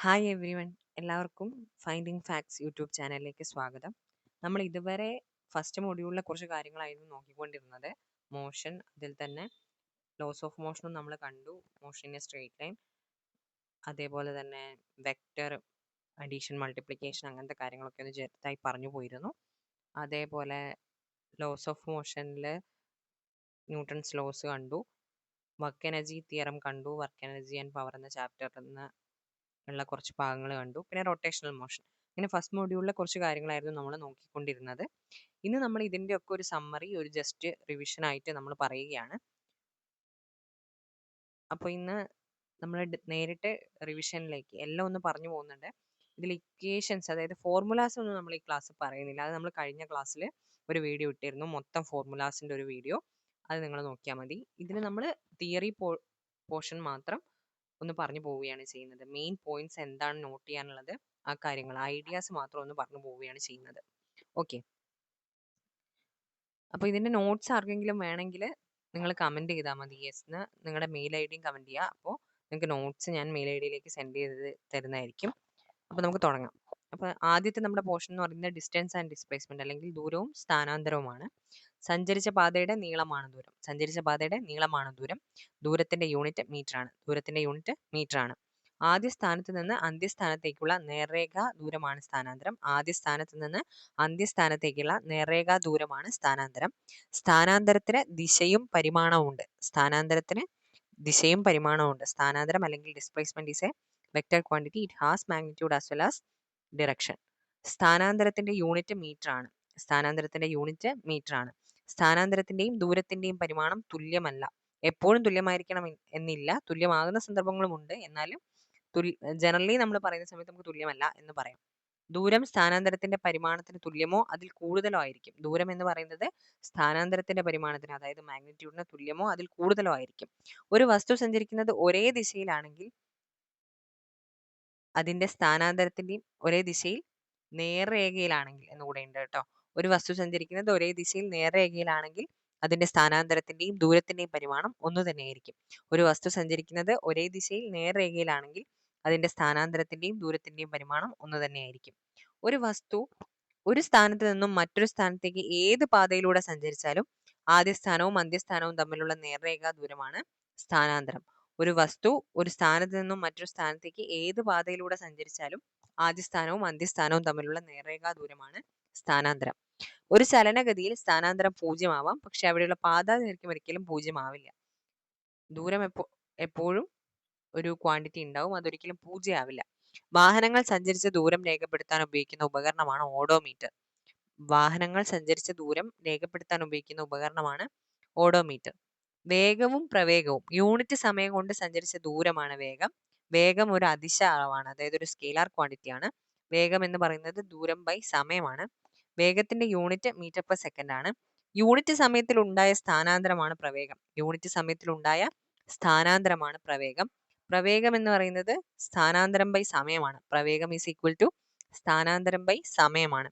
Hi everyone, എല്ലാവർക്കും finding facts YouTube ചാനലിലേക്ക് സ്വാഗതം. നമ്മൾ ഇതുവരെ ഫസ്റ്റ് മൊഡ്യൂളിലെ കുറച്ച് കാര്യങ്ങളായിരുന്നു നോക്കിക്കൊണ്ടിരുന്നത്. മോഷൻ, അതിൽ തന്നെ ലോസ് ഓഫ് മോഷനും നമ്മൾ കണ്ടു. Motion in A straight line, അതേപോലെ തന്നെ വെക്റ്റർ, അഡീഷൻ, മൾട്ടിപ്ലിക്കേഷൻ, അങ്ങനത്തെ കാര്യങ്ങളൊക്കെ ഒന്ന് ചെറുതായി പറഞ്ഞു പോയിരുന്നു. അതേപോലെ ലോസ് ഓഫ് മോഷനിൽ ന്യൂട്ടൺസ് ലോസ് കണ്ടു, വർക്ക് എനർജി തിയറം കണ്ടു, വർക്ക് എനർജി ആൻഡ് പവർ എന്ന ചാപ്റ്ററിൽ നിന്ന് ഉള്ള കുറച്ച് ഭാഗങ്ങൾ കണ്ടു. പിന്നെ റൊട്ടേഷണൽ മോഷൻ. ഇങ്ങനെ ഫസ്റ്റ് മൊഡ്യൂളിലെ കുറച്ച് കാര്യങ്ങളായിരുന്നു നമ്മൾ നോക്കിക്കൊണ്ടിരുന്നത്. ഇന്ന് നമ്മൾ ഇതിൻ്റെ ഒക്കെ ഒരു സമ്മറി, ഒരു ജസ്റ്റ് റിവിഷൻ ആയിട്ട് നമ്മൾ പറയുകയാണ്. അപ്പോൾ ഇന്ന് നമ്മൾ നേരിട്ട് റിവിഷനിലേക്ക് എല്ലാം ഒന്ന് പറഞ്ഞു പോകുന്നുണ്ട്. ഇതിൽ ഇക്വേഷൻസ്, അതായത് ഫോർമുലാസ് ഒന്നും നമ്മൾ ഈ ക്ലാസ് പറയുന്നില്ല. അത് നമ്മൾ കഴിഞ്ഞ ക്ലാസ്സിൽ ഒരു വീഡിയോ ഇട്ടിരുന്നു, മൊത്തം ഫോർമുലാസിൻ്റെ ഒരു വീഡിയോ. അത് നിങ്ങൾ നോക്കിയാൽ മതി. ഇതിൽ നമ്മൾ തിയറി പോർഷൻ മാത്രം ഒന്ന് പറഞ്ഞു പോവുകയാണ് ചെയ്യുന്നത്. മെയിൻ പോയിന്റ്സ് എന്താണ് നോട്ട് ചെയ്യാനുള്ളത്, ആ കാര്യങ്ങൾ, ഐഡിയാസ് മാത്രം ഒന്ന് പറഞ്ഞു പോവുകയാണ് ചെയ്യുന്നത്. ഓക്കെ, അപ്പോൾ ഇതിന്റെ നോട്ട്സ് ആർക്കെങ്കിലും വേണമെങ്കിൽ നിങ്ങൾ കമന്റ് ചെയ്താൽ മതി. യെസ്, നിങ്ങളുടെ മെയിൽ ഐ ഡിയും കമന്റ് ചെയ്യുക. അപ്പോൾ നിങ്ങൾക്ക് നോട്ട്സ് ഞാൻ മെയിൽ ഐ ഡിയിലേക്ക് സെൻഡ് ചെയ്ത് തരുന്നതായിരിക്കും. അപ്പോൾ നമുക്ക് തുടങ്ങാം. അപ്പോൾ ആദ്യത്തെ നമ്മുടെ പോർഷൻ എന്ന് പറയുന്നത് ഡിസ്റ്റൻസ് ആൻഡ് ഡിസ്പ്ലേസ്മെന്റ്, അല്ലെങ്കിൽ ദൂരവും സ്ഥാനാന്തരവുമാണ്. സഞ്ചരിച്ച പാതയുടെ നീളമാണ് ദൂരം. സഞ്ചരിച്ച പാതയുടെ നീളമാണ് ദൂരം. ദൂരത്തിന്റെ യൂണിറ്റ് മീറ്റർ ആണ്. ദൂരത്തിന്റെ യൂണിറ്റ് മീറ്റർ ആണ്. ആദ്യ സ്ഥാനത്ത് നിന്ന് അന്ത്യസ്ഥാനത്തേക്കുള്ള നേർരേഖ ദൂരമാണ് സ്ഥാനാന്തരം. ആദ്യ സ്ഥാനത്ത് നിന്ന് അന്ത്യസ്ഥാനത്തേക്കുള്ള നേർരേഖ ദൂരമാണ് സ്ഥാനാന്തരം. സ്ഥാനാന്തരത്തിന് ദിശയും പരിമാണവും ഉണ്ട്. സ്ഥാനാന്തരത്തിന് ദിശയും പരിമാണവും ഉണ്ട്. സ്ഥാനാന്തരം അല്ലെങ്കിൽ displacement is a vector quantity. It has magnitude as well as direction. സ്ഥാനാന്തരത്തിന്റെ യൂണിറ്റ് മീറ്റർ ആണ്. സ്ഥാനാന്തരത്തിന്റെ യൂണിറ്റ് മീറ്റർ ആണ്. സ്ഥാനാന്തരത്തിന്റെയും ദൂരത്തിന്റെയും പരിമാണം തുല്യമല്ല. എപ്പോഴും തുല്യമായിരിക്കണം എന്നില്ല. തുല്യമാകുന്ന സന്ദർഭങ്ങളുമുണ്ട്. എന്നാലും ജനറലി നമ്മൾ പറയുന്ന സമയത്ത് നമുക്ക് തുല്യമല്ല എന്ന് പറയാം. ദൂരം സ്ഥാനാന്തരത്തിന്റെ പരിമാണത്തിന് തുല്യമോ അതിൽ കൂടുതലോ ആയിരിക്കും. ദൂരം എന്ന് പറയുന്നത് സ്ഥാനാന്തരത്തിന്റെ പരിമാണത്തിന്, അതായത് മാഗ്നിറ്റ്യൂഡിന് തുല്യമോ അതിൽ കൂടുതലോ ആയിരിക്കും. ഒരു വസ്തു സഞ്ചരിക്കുന്നത് ഒരേ ദിശയിലാണെങ്കിൽ അതിന്റെ സ്ഥാനാന്തരത്തിന്റെയും ഒരേ ദിശയിൽ നേർരേഖയിലാണെങ്കിൽ എന്നുകൂടെ ഉണ്ട് കേട്ടോ. ഒരു വസ്തു സഞ്ചരിക്കുന്നത് ഒരേ ദിശയിൽ നേർരേഖയിലാണെങ്കിൽ അതിന്റെ സ്ഥാനാന്തരത്തിന്റെയും ദൂരത്തിന്റെയും പരിമാണം ഒന്നു തന്നെയായിരിക്കും. ഒരു വസ്തു സഞ്ചരിക്കുന്നത് ഒരേ ദിശയിൽ നേർരേഖയിലാണെങ്കിൽ അതിന്റെ സ്ഥാനാന്തരത്തിന്റെയും ദൂരത്തിന്റെയും പരിമാണം ഒന്നു തന്നെയായിരിക്കും. ഒരു വസ്തു ഒരു സ്ഥാനത്ത് നിന്നും മറ്റൊരു സ്ഥാനത്തേക്ക് ഏത് പാതയിലൂടെ സഞ്ചരിച്ചാലും ആദ്യ സ്ഥാനവും അന്ത്യസ്ഥാനവും തമ്മിലുള്ള നേർരേഖാ ദൂരമാണ് സ്ഥാനാന്തരം. ഒരു വസ്തു ഒരു സ്ഥാനത്ത് നിന്നും മറ്റൊരു സ്ഥാനത്തേക്ക് ഏത് പാതയിലൂടെ സഞ്ചരിച്ചാലും ആദ്യ സ്ഥാനവും അന്ത്യസ്ഥാനവും തമ്മിലുള്ള നേർരേഖാ ദൂരമാണ് സ്ഥാനാന്തരം. ഒരു ചലനഗതിയിൽ സ്ഥാനാന്തരം 0 ആവാം, പക്ഷെ അവിടെയുള്ള പാദാദൈർഘ്യം ഒരിക്കലും 0 ആവില്ല. ദൂരം എപ്പോഴും ഒരു ക്വാണ്ടിറ്റി ഉണ്ടാവും, അതൊരിക്കലും 0 ആവില്ല. വാഹനങ്ങൾ സഞ്ചരിച്ച ദൂരം രേഖപ്പെടുത്താൻ ഉപയോഗിക്കുന്ന ഉപകരണമാണ് ഓഡോമീറ്റർ. വാഹനങ്ങൾ സഞ്ചരിച്ച ദൂരം രേഖപ്പെടുത്താൻ ഉപയോഗിക്കുന്ന ഉപകരണമാണ് ഓഡോമീറ്റർ. വേഗവും പ്രവേഗവും, യൂണിറ്റ് സമയം കൊണ്ട് സഞ്ചരിച്ച ദൂരമാണ് വേഗം. വേഗം ഒരു അദിശ അളവാണ്, അതായത് ഒരു സ്കെയിലാർ ക്വാണ്ടിറ്റി ആണ്. വേഗം എന്ന് പറയുന്നത് ദൂരം ബൈ സമയമാണ്. വേഗത്തിന്റെ യൂണിറ്റ് മീറ്റർ പെർ സെക്കൻഡ് ആണ്. യൂണിറ്റ് സമയത്തിൽ ഉണ്ടായ സ്ഥാനാന്തരമാണ് പ്രവേഗം. യൂണിറ്റ് സമയത്തിൽ ഉണ്ടായ സ്ഥാനാന്തരമാണ് പ്രവേഗം. പ്രവേഗം എന്ന് പറയുന്നത് സ്ഥാനാന്തരം ബൈ സമയമാണ്. പ്രവേഗം ഈസ് ഈക്വൽ ടു സ്ഥാനാന്തരം ബൈ സമയമാണ്.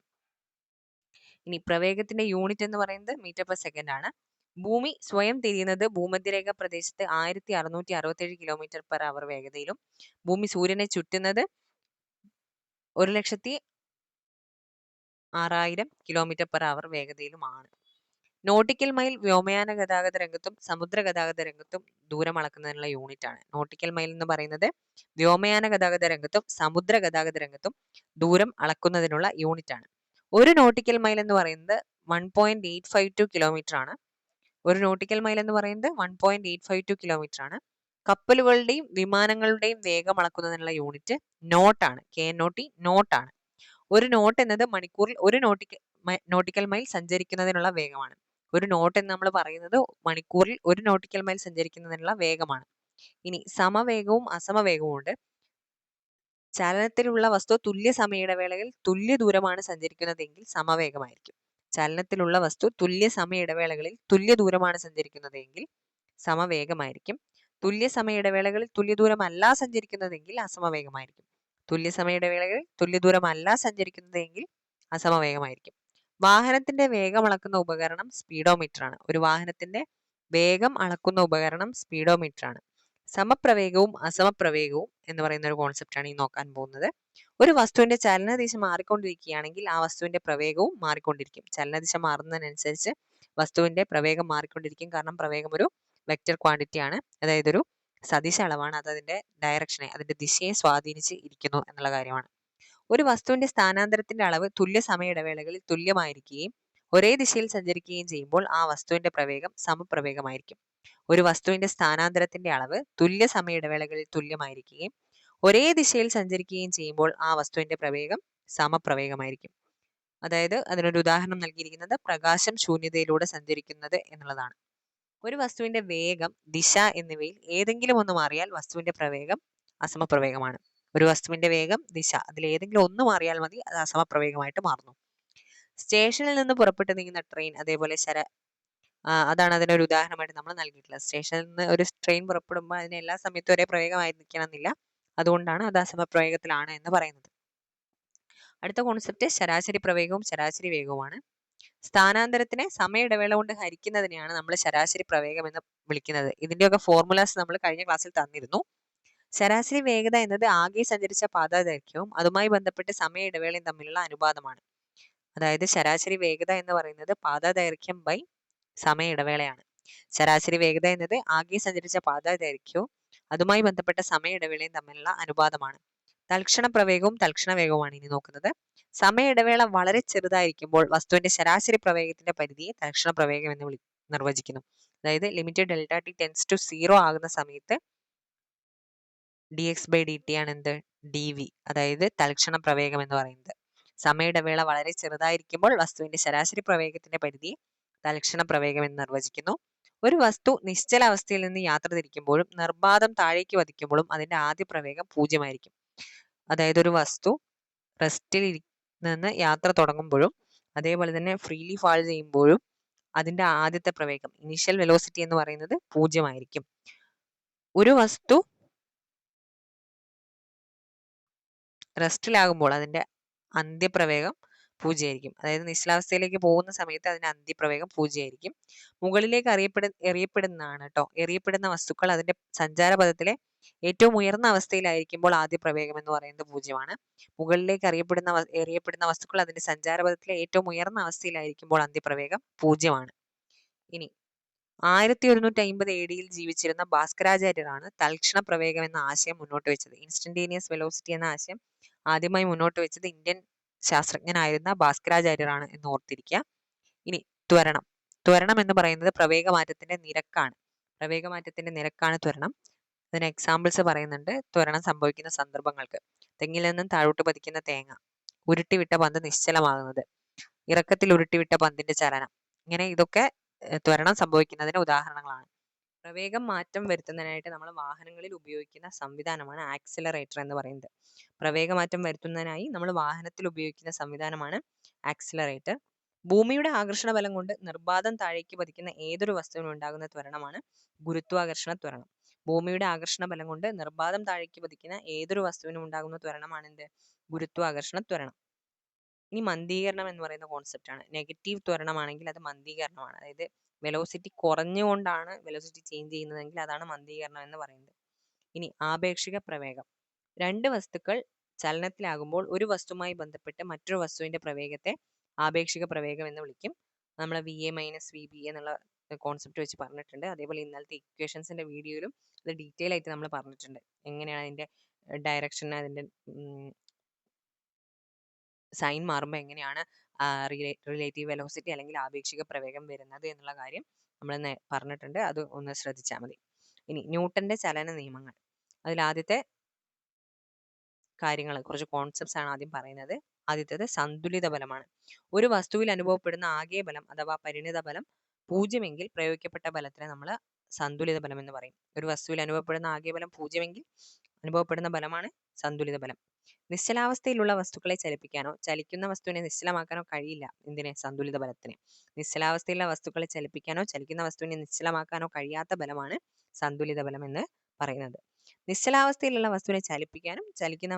ഇനി പ്രവേഗത്തിന്റെ യൂണിറ്റ് എന്ന് പറയുന്നത് മീറ്റർ പെർ സെക്കൻഡ് ആണ്. ഭൂമി സ്വയം തിരിയുന്നത് ഭൂമധ്യരേഖ പ്രദേശത്ത് 1667 കിലോമീറ്റർ പെർ അവർ വേഗതയിലും ഭൂമി സൂര്യനെ ചുറ്റുന്നത് 1,06,000 കിലോമീറ്റർ പെർ അവർ വേഗതയിലുമാണ്. നോട്ടിക്കൽ മൈൽ വ്യോമയാന ഗതാഗത രംഗത്തും സമുദ്ര ഗതാഗത രംഗത്തും ദൂരം അളക്കുന്നതിനുള്ള യൂണിറ്റ് ആണ്. നോട്ടിക്കൽ മൈൽ എന്ന് പറയുന്നത് വ്യോമയാന ഗതാഗത രംഗത്തും സമുദ്ര ഗതാഗത രംഗത്തും ദൂരം അളക്കുന്നതിനുള്ള യൂണിറ്റ് ആണ്. ഒരു നോട്ടിക്കൽ മൈൽ എന്ന് പറയുന്നത് 1.852 കിലോമീറ്റർ ആണ്. ഒരു നോട്ടിക്കൽ മൈൽ എന്ന് പറയുന്നത് 1.852 കിലോമീറ്റർ ആണ്. കപ്പലുകളുടെയും വിമാനങ്ങളുടെയും വേഗം അളക്കുന്നതിനുള്ള യൂണിറ്റ് നോട്ടാണ്. KNOT നോട്ടാണ്. ഒരു നോട്ട് എന്നത് മണിക്കൂറിൽ ഒരു നോട്ടിക്കൽ മൈൽ സഞ്ചരിക്കുന്നതിനുള്ള വേഗമാണ്. ഒരു നോട്ട് എന്ന് നമ്മൾ പറയുന്നത് മണിക്കൂറിൽ ഒരു നോട്ടിക്കൽ മൈൽ സഞ്ചരിക്കുന്നതിനുള്ള വേഗമാണ്. ഇനി സമവേഗവും അസമവേഗവും ഉണ്ട്. ചലനത്തിലുള്ള വസ്തു തുല്യ സമയ ഇടവേളയിൽ തുല്യ ദൂരമാണ് സഞ്ചരിക്കുന്നതെങ്കിൽ സമവേഗമായിരിക്കും. ചലനത്തിലുള്ള വസ്തു തുല്യ സമയ ഇടവേളകളിൽ തുല്യ ദൂരമാണ് സഞ്ചരിക്കുന്നതെങ്കിൽ സമവേഗമായിരിക്കും. തുല്യ സമയ ഇടവേളകളിൽ തുല്യ ദൂരമല്ല സഞ്ചരിക്കുന്നതെങ്കിൽ അസമവേഗമായിരിക്കും. തുല്യ സമയ ഇടവേളകളിൽ തുല്യ ദൂരമല്ല സഞ്ചരിക്കുന്നതെങ്കിൽ അസമവേഗമായിരിക്കും. വാഹനത്തിന്റെ വേഗം അളക്കുന്ന ഉപകരണം സ്പീഡോമീറ്റർ ആണ്. ഒരു വാഹനത്തിന്റെ വേഗം അളക്കുന്ന ഉപകരണം സ്പീഡോമീറ്റർ ആണ്. സമപ്രവേഗവും അസമപ്രവേഗവും എന്ന് പറയുന്ന ഒരു കോൺസെപ്റ്റാണ് ഈ നോക്കാൻ പോകുന്നത്. ഒരു വസ്തുവിന്റെ ചലനദിശ മാറിക്കൊണ്ടിരിക്കുകയാണെങ്കിൽ ആ വസ്തുവിന്റെ പ്രവേഗവും മാറിക്കൊണ്ടിരിക്കും. ചലനദിശ മാറുന്നതിനനുസരിച്ച് വസ്തുവിന്റെ പ്രവേഗം മാറിക്കൊണ്ടിരിക്കും. കാരണം പ്രവേഗം ഒരു വെക്റ്റർ ക്വാണ്ടിറ്റി ആണ്, അതായത് ഒരു സദിശ അളവാണ്. അത് അതിന്റെ ഡയറക്ഷനെ, അതിന്റെ ദിശയെ സ്വാധീനിച്ച് ഇരിക്കുന്നു എന്നുള്ള കാര്യമാണ്. ഒരു വസ്തുവിന്റെ സ്ഥാനാന്തരത്തിന്റെ അളവ് തുല്യ സമയ ഇടവേളകളിൽ തുല്യമായിരിക്കുകയും ഒരേ ദിശയിൽ സഞ്ചരിക്കുകയും ചെയ്യുമ്പോൾ ആ വസ്തുവിന്റെ പ്രവേഗം സമപ്രവേഗമായിരിക്കും. ഒരു വസ്തുവിന്റെ സ്ഥാനാന്തരത്തിന്റെ അളവ് തുല്യ സമയ ഇടവേളകളിൽ തുല്യമായിരിക്കുകയും ഒരേ ദിശയിൽ സഞ്ചരിക്കുകയും ചെയ്യുമ്പോൾ ആ വസ്തുവിന്റെ പ്രവേഗം സമപ്രവേഗമായിരിക്കും. അതായത് അതിനൊരു ഉദാഹരണം നൽകിയിരിക്കുന്നത് പ്രകാശം ശൂന്യതയിലൂടെ സഞ്ചരിക്കുന്നത് എന്നുള്ളതാണ്. ഒരു വസ്തുവിന്റെ വേഗം, ദിശ എന്നിവയിൽ ഏതെങ്കിലും ഒന്ന് മാറിയാൽ വസ്തുവിന്റെ പ്രവേഗം അസമപ്രവേഗമാണ്. ഒരു വസ്തുവിന്റെ വേഗം, ദിശ അതിൽ ഏതെങ്കിലും ഒന്ന് മാറിയാൽ മതി, അത് അസമപ്രവേഗമായിട്ട് മാറുന്നു. സ്റ്റേഷനിൽ നിന്ന് പുറപ്പെട്ട് നീങ്ങുന്ന ട്രെയിൻ, അതേപോലെ അതാണ് അതിനൊരു ഉദാഹരണമായിട്ട് നമ്മൾ നൽകിയിട്ടുള്ളത്. സ്റ്റേഷനിൽ നിന്ന് ഒരു ട്രെയിൻ പുറപ്പെടുമ്പോൾ അതിന് എല്ലാ സമയത്തും ഒരേ പ്രവേഗമായിരിക്കണം എന്നില്ല. അതുകൊണ്ടാണ് അത് അസമപ്രവേഗത്തിലാണ് എന്ന് പറയുന്നത്. അടുത്ത കോൺസെപ്റ്റ് ശരാശരി പ്രവേഗവും ശരാശരി വേഗവുമാണ്. സ്ഥാനാന്തരത്തിനെ സമയ ഇടവേള കൊണ്ട് ഹരിക്കുന്നതിനെയാണ് നമ്മൾ ശരാശരി പ്രവേഗം എന്ന് വിളിക്കുന്നത്. ഇതിന്റെയൊക്കെ ഫോർമുലാസ് നമ്മൾ കഴിഞ്ഞ ക്ലാസ്സിൽ തന്നിരുന്നു. ശരാശരി വേഗത എന്നത് ആകെ സഞ്ചരിച്ച പാതാദൈർഘ്യവും അതുമായി ബന്ധപ്പെട്ട് സമയ ഇടവേളയും തമ്മിലുള്ള അനുപാതമാണ്. അതായത് ശരാശരി വേഗത എന്ന് പറയുന്നത് പാതാദൈർഘ്യം ബൈ സമയ ഇടവേളയാണ്. ശരാശരി വേഗത എന്നത് ആകെ സഞ്ചരിച്ച പാതാദൈർഘ്യവും അതുമായി ബന്ധപ്പെട്ട സമയ ഇടവേളയും തമ്മിലുള്ള അനുപാതമാണ്. തൽക്ഷണ പ്രവേഗവും തൽക്ഷണ വേഗവുമാണ് ഇനി നോക്കുന്നത്. സമയ ഇടവേള വളരെ ചെറുതായിരിക്കുമ്പോൾ വസ്തുവിന്റെ ശരാശരി പ്രവേഗത്തിന്റെ പരിധിയെ തൽക്ഷണ പ്രവേഗം എന്ന് നിർവചിക്കുന്നു. അതായത് limit delta t tends to 0 ആകുന്ന സമയത്ത് dx/dt ആണ് എന്ത്, dv, അതായത് തൽക്ഷണ പ്രവേഗം എന്ന് പറയുന്നത്. സമയ ഇടവേള വളരെ ചെറുതായിരിക്കുമ്പോൾ വസ്തുവിന്റെ ശരാശരി പ്രവേഗത്തിന്റെ പരിധിയെ തൽക്ഷണ പ്രവേഗം എന്ന് നിർവചിക്കുന്നു. ഒരു വസ്തു നിശ്ചല അവസ്ഥയിൽ നിന്ന് യാത്ര തിരിക്കുമ്പോഴും നിർബാധം താഴേക്ക് വധിക്കുമ്പോഴും അതിന്റെ ആദ്യ പ്രവേഗം 0 ആയിരിക്കും. അതായത് ഒരു വസ്തു റെസ്റ്റിൽ നിന്ന് യാത്ര തുടങ്ങുമ്പോഴും അതേപോലെ തന്നെ ഫ്രീലി ഫാൾ ചെയ്യുമ്പോഴും അതിന്റെ ആദ്യത്തെ പ്രവേഗം, ഇനീഷ്യൽ വെലോസിറ്റി എന്ന് പറയുന്നത് 0 ആയിരിക്കും. ഒരു വസ്തു റെസ്റ്റിലാകുമ്പോൾ അതിന്റെ അന്ത്യപ്രവേഗം 0 ആയിരിക്കും. അതായത് നിശ്ചലാവസ്ഥയിലേക്ക് പോകുന്ന സമയത്ത് അതിന്റെ അന്ത്യപ്രവേഗം 0 ആയിരിക്കും. മുകളിലേക്ക് എറിയപ്പെടുന്ന വസ്തുക്കൾ അതിന്റെ സഞ്ചാരപഥത്തിലെ ഏറ്റവും ഉയർന്ന അവസ്ഥയിലായിരിക്കുമ്പോൾ ആദ്യ പ്രവേഗം എന്ന് പറയുന്നത് 0 ആണ്. മുകളിലേക്ക് എറിയപ്പെടുന്ന വസ്തുക്കൾ അതിന്റെ സഞ്ചാരപഥത്തിലെ ഏറ്റവും ഉയർന്ന അവസ്ഥയിലായിരിക്കുമ്പോൾ അന്ത്യപ്രവേഗം 0 ആണ്. ഇനി 1150 AD ജീവിച്ചിരുന്ന ഭാസ്കരാചാര്യരാണ് തൽക്ഷണ പ്രവേഗം എന്ന ആശയം മുന്നോട്ട് വെച്ചത്. ഇൻസ്റ്റന്റേനിയസ് വെലോസിറ്റി എന്ന ആശയം ആദ്യമായി മുന്നോട്ട് വെച്ചത് ഇന്ത്യൻ ശാസ്ത്രജ്ഞനായിരുന്ന ഭാസ്കരാചാര്യരാണ് എന്ന് ഓർത്തിരിക്കുക. ഇനി ത്വരണം എന്ന് പറയുന്നത് പ്രവേഗമാറ്റത്തിന്റെ നിരക്കാണ് ത്വരണം. അതിന് എക്സാമ്പിൾസ് പറയുന്നുണ്ട്. ത്വരണം സംഭവിക്കുന്ന സന്ദർഭങ്ങൾക്ക്: തെങ്ങിൽ നിന്നും താഴോട്ട് പതിക്കുന്ന തേങ്ങ, ഉരുട്ടിവിട്ട പന്ത് നിശ്ചലമാകുന്നത്, ഇറക്കത്തിൽ ഉരുട്ടിവിട്ട പന്തിന്റെ ചലനം, ഇങ്ങനെ ഇതൊക്കെ ത്വരണം സംഭവിക്കുന്നതിന് ഉദാഹരണങ്ങളാണ്. പ്രവേഗം മാറ്റം വരുത്തുന്നതിനായിട്ട് നമ്മൾ വാഹനങ്ങളിൽ ഉപയോഗിക്കുന്ന സംവിധാനമാണ് ആക്സിലറേറ്റർ എന്ന് പറയുന്നത്. പ്രവേഗമാറ്റം വരുത്തുന്നതിനായി നമ്മൾ വാഹനത്തിൽ ഉപയോഗിക്കുന്ന സംവിധാനമാണ് ആക്സിലറേറ്റർ. ഭൂമിയുടെ ആകർഷണ ബലം കൊണ്ട് നിർബാധം താഴേക്ക് പതിക്കുന്ന ഏതൊരു വസ്തുവിനും ഉണ്ടാകുന്ന ത്വരണമാണ് ഗുരുത്വാകർഷണ ത്വരണം. ഭൂമിയുടെ ആകർഷണ ബലം കൊണ്ട് നിർബാധം താഴേക്ക് പതിക്കുന്ന ഏതൊരു വസ്തുവിനും ഉണ്ടാകുന്ന ത്വരണമാണ് എന്ത്, ഗുരുത്വാകർഷണ ത്വരണം. ഇനി മന്ദീകരണം എന്ന് പറയുന്ന കോൺസെപ്റ്റ് ആണ്. നെഗറ്റീവ് ത്വരണമാണെങ്കിൽ അത് മന്ദീകരണമാണ്. അതായത് വെലോസിറ്റി കുറഞ്ഞുകൊണ്ടാണ് വെലോസിറ്റി ചേഞ്ച് ചെയ്യുന്നതെങ്കിൽ അതാണ് മന്ദീകരണം എന്ന് പറയുന്നത്. ഇനി ആപേക്ഷിക പ്രവേഗം. രണ്ട് വസ്തുക്കൾ ചലനത്തിലാകുമ്പോൾ ഒരു വസ്തുവുമായി ബന്ധപ്പെട്ട് മറ്റൊരു വസ്തുവിന്റെ പ്രവേഗത്തെ ആപേക്ഷിക പ്രവേഗം എന്ന് വിളിക്കും. നമ്മൾ VA - VB എന്നുള്ള കോൺസെപ്റ്റ് വെച്ച് പറഞ്ഞിട്ടുണ്ട്. അതേപോലെ ഇന്നലത്തെ ഇക്വേഷൻസിന്റെ വീഡിയോയിലും അത് ഡീറ്റെയിൽ ആയിട്ട് നമ്മൾ പറഞ്ഞിട്ടുണ്ട്. എങ്ങനെയാണ് അതിന്റെ ഡയറക്ഷൻ, അതിന്റെ സൈൻ മാറുമ്പോൾ എങ്ങനെയാണ് റിലേറ്റീവ് വെലോസിറ്റി അല്ലെങ്കിൽ ആപേക്ഷിക പ്രവേഗം വരുന്നത് എന്നുള്ള കാര്യം നമ്മൾ പറഞ്ഞിട്ടുണ്ട്. അത് ഒന്ന് ശ്രദ്ധിച്ചാൽ മതി. ഇനി ന്യൂട്ടന്റെ ചലന നിയമങ്ങൾ. അതിൽ ആദ്യത്തെ കാര്യങ്ങൾ, കുറച്ച് കോൺസെപ്റ്റ്സ് ആണ് ആദ്യം പറയുന്നത്. ആദ്യത്തേത് സന്തുലിത ബലമാണ്. ഒരു വസ്തുവിൽ അനുഭവപ്പെടുന്ന ആകെ ബലം അഥവാ പരിണിത ബലം 0 എങ്കിൽ പ്രയോഗിക്കപ്പെട്ട ബലത്തിനെ നമ്മൾ സന്തുലിത ബലം എന്ന് പറയും. ഒരു വസ്തുവിൽ അനുഭവപ്പെടുന്ന ആകെ ബലം 0 എങ്കിൽ അനുഭവപ്പെടുന്ന ബലമാണ് സന്തുലിത ബലം. നിശ്ചലാവസ്ഥയിലുള്ള വസ്തുക്കളെ ചലിപ്പിക്കാനോ ചലിക്കുന്ന വസ്തുവിനെ നിശ്ചലമാക്കാനോ കഴിയില്ല എന്തിനെ, സന്തുലിത ബലത്തിന്. നിശ്ചലാവസ്ഥയിലുള്ള വസ്തുക്കളെ ചലിപ്പിക്കാനോ ചലിക്കുന്ന വസ്തുവിനെ നിശ്ചലമാക്കാനോ കഴിയാത്ത ബലമാണ് സന്തുലിത ബലം എന്ന് പറയുന്നത്. നിശ്ചലാവസ്ഥയിലുള്ള വസ്തുവിനെ ചലിപ്പിക്കാനും ചലിക്കുന്ന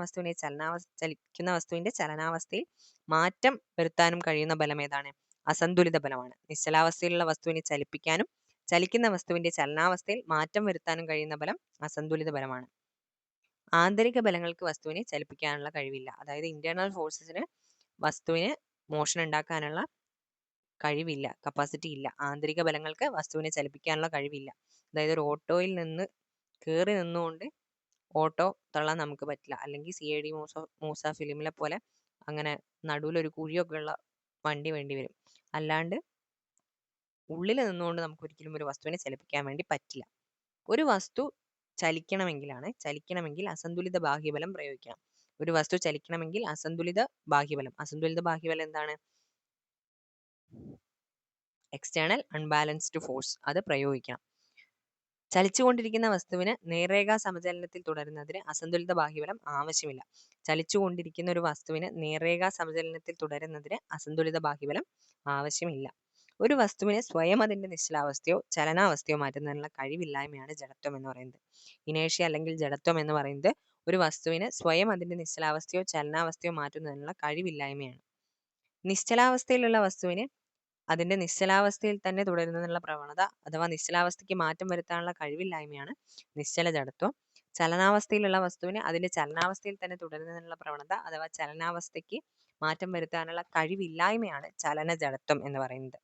വസ്തുവിന്റെ ചലനാവസ്ഥയിൽ മാറ്റം വരുത്താനും കഴിയുന്ന ബലം ഏതാണ്, അസന്തുലിത ബലമാണ്. നിശ്ചലാവസ്ഥയിലുള്ള വസ്തുവിനെ ചലിപ്പിക്കാനും ചലിക്കുന്ന വസ്തുവിന്റെ ചലനാവസ്ഥയിൽ മാറ്റം വരുത്താനും കഴിയുന്ന ബലം അസന്തുലിത ബലമാണ്. ആന്തരിക ബലങ്ങൾക്ക് വസ്തുവിനെ ചലിപ്പിക്കാനുള്ള കഴിവില്ല. അതായത് ഇന്റേണൽ ഫോഴ്സസിന് വസ്തുവിന് മോഷൻ ഉണ്ടാക്കാനുള്ള കഴിവില്ല, കപ്പാസിറ്റി ഇല്ല. ആന്തരിക ബലങ്ങൾക്ക് വസ്തുവിനെ ചലിപ്പിക്കാനുള്ള കഴിവില്ല. അതായത് ഒരു ഓട്ടോയിൽ നിന്ന് കയറി നിന്നുകൊണ്ട് ഓട്ടോ തള്ളാൻ നമുക്ക് പറ്റില്ല. അല്ലെങ്കിൽ CID മൂസ ഫിലിമിലെ പോലെ അങ്ങനെ നടുവിലൊരു കുഴിയൊക്കെ ഉള്ള വണ്ടി വേണ്ടി വരും. അല്ലാണ്ട് ഉള്ളിൽ നിന്നുകൊണ്ട് നമുക്ക് ഒരിക്കലും ഒരു വസ്തുവിനെ ചലിപ്പിക്കാൻ വേണ്ടി പറ്റില്ല. ഒരു വസ്തു ചലിക്കണമെങ്കിൽ അസന്തുലിത ബാഹ്യബലം പ്രയോഗിക്കണം. ഒരു വസ്തു ചലിക്കണമെങ്കിൽ അസന്തുലിത ബാഹ്യബലം എന്താണ്? എക്സ്റ്റേണൽ അൺബാലൻസ്ഡ് ഫോഴ്സ്, അത് പ്രയോഗിക്കണം. ചലിച്ചുകൊണ്ടിരിക്കുന്ന വസ്തുവിന് നേർരേഖാ സമചലനത്തിൽ തുടരുന്നതിന് അസന്തുലിത ബാഹ്യബലം ആവശ്യമില്ല. ചലിച്ചുകൊണ്ടിരിക്കുന്ന ഒരു വസ്തുവിന് നേർരേഖാ സമചലനത്തിൽ തുടരുന്നതിന് അസന്തുലിത ബാഹ്യബലം ആവശ്യമില്ല. ഒരു വസ്തുവിനെ സ്വയം അതിന്റെ നിശ്ചലാവസ്ഥയോ ചലനാവസ്ഥയോ മാറ്റുന്നതിനുള്ള കഴിവില്ലായ്മയാണ് ജഡത്വം എന്ന് പറയുന്നത്. ഇനേഷ്യ അല്ലെങ്കിൽ ജഡത്വം എന്ന് പറയുന്നത് ഒരു വസ്തുവിന് സ്വയം അതിന്റെ നിശ്ചലാവസ്ഥയോ ചലനാവസ്ഥയോ മാറ്റുന്നതിനുള്ള കഴിവില്ലായ്മയാണ്. നിശ്ചലാവസ്ഥയിലുള്ള വസ്തുവിന് അതിന്റെ നിശ്ചലാവസ്ഥയിൽ തന്നെ തുടരുന്നതിനുള്ള പ്രവണത അഥവാ നിശ്ചലാവസ്ഥയ്ക്ക് മാറ്റം വരുത്താനുള്ള കഴിവില്ലായ്മയാണ് നിശ്ചല ജഡത്വം. ചലനാവസ്ഥയിലുള്ള വസ്തുവിന് അതിന്റെ ചലനാവസ്ഥയിൽ തന്നെ തുടരുന്നതിനുള്ള പ്രവണത അഥവാ ചലനാവസ്ഥയ്ക്ക് മാറ്റം വരുത്താനുള്ള കഴിവില്ലായ്മയാണ് ചലന ജഡത്വം എന്ന് പറയുന്നത്.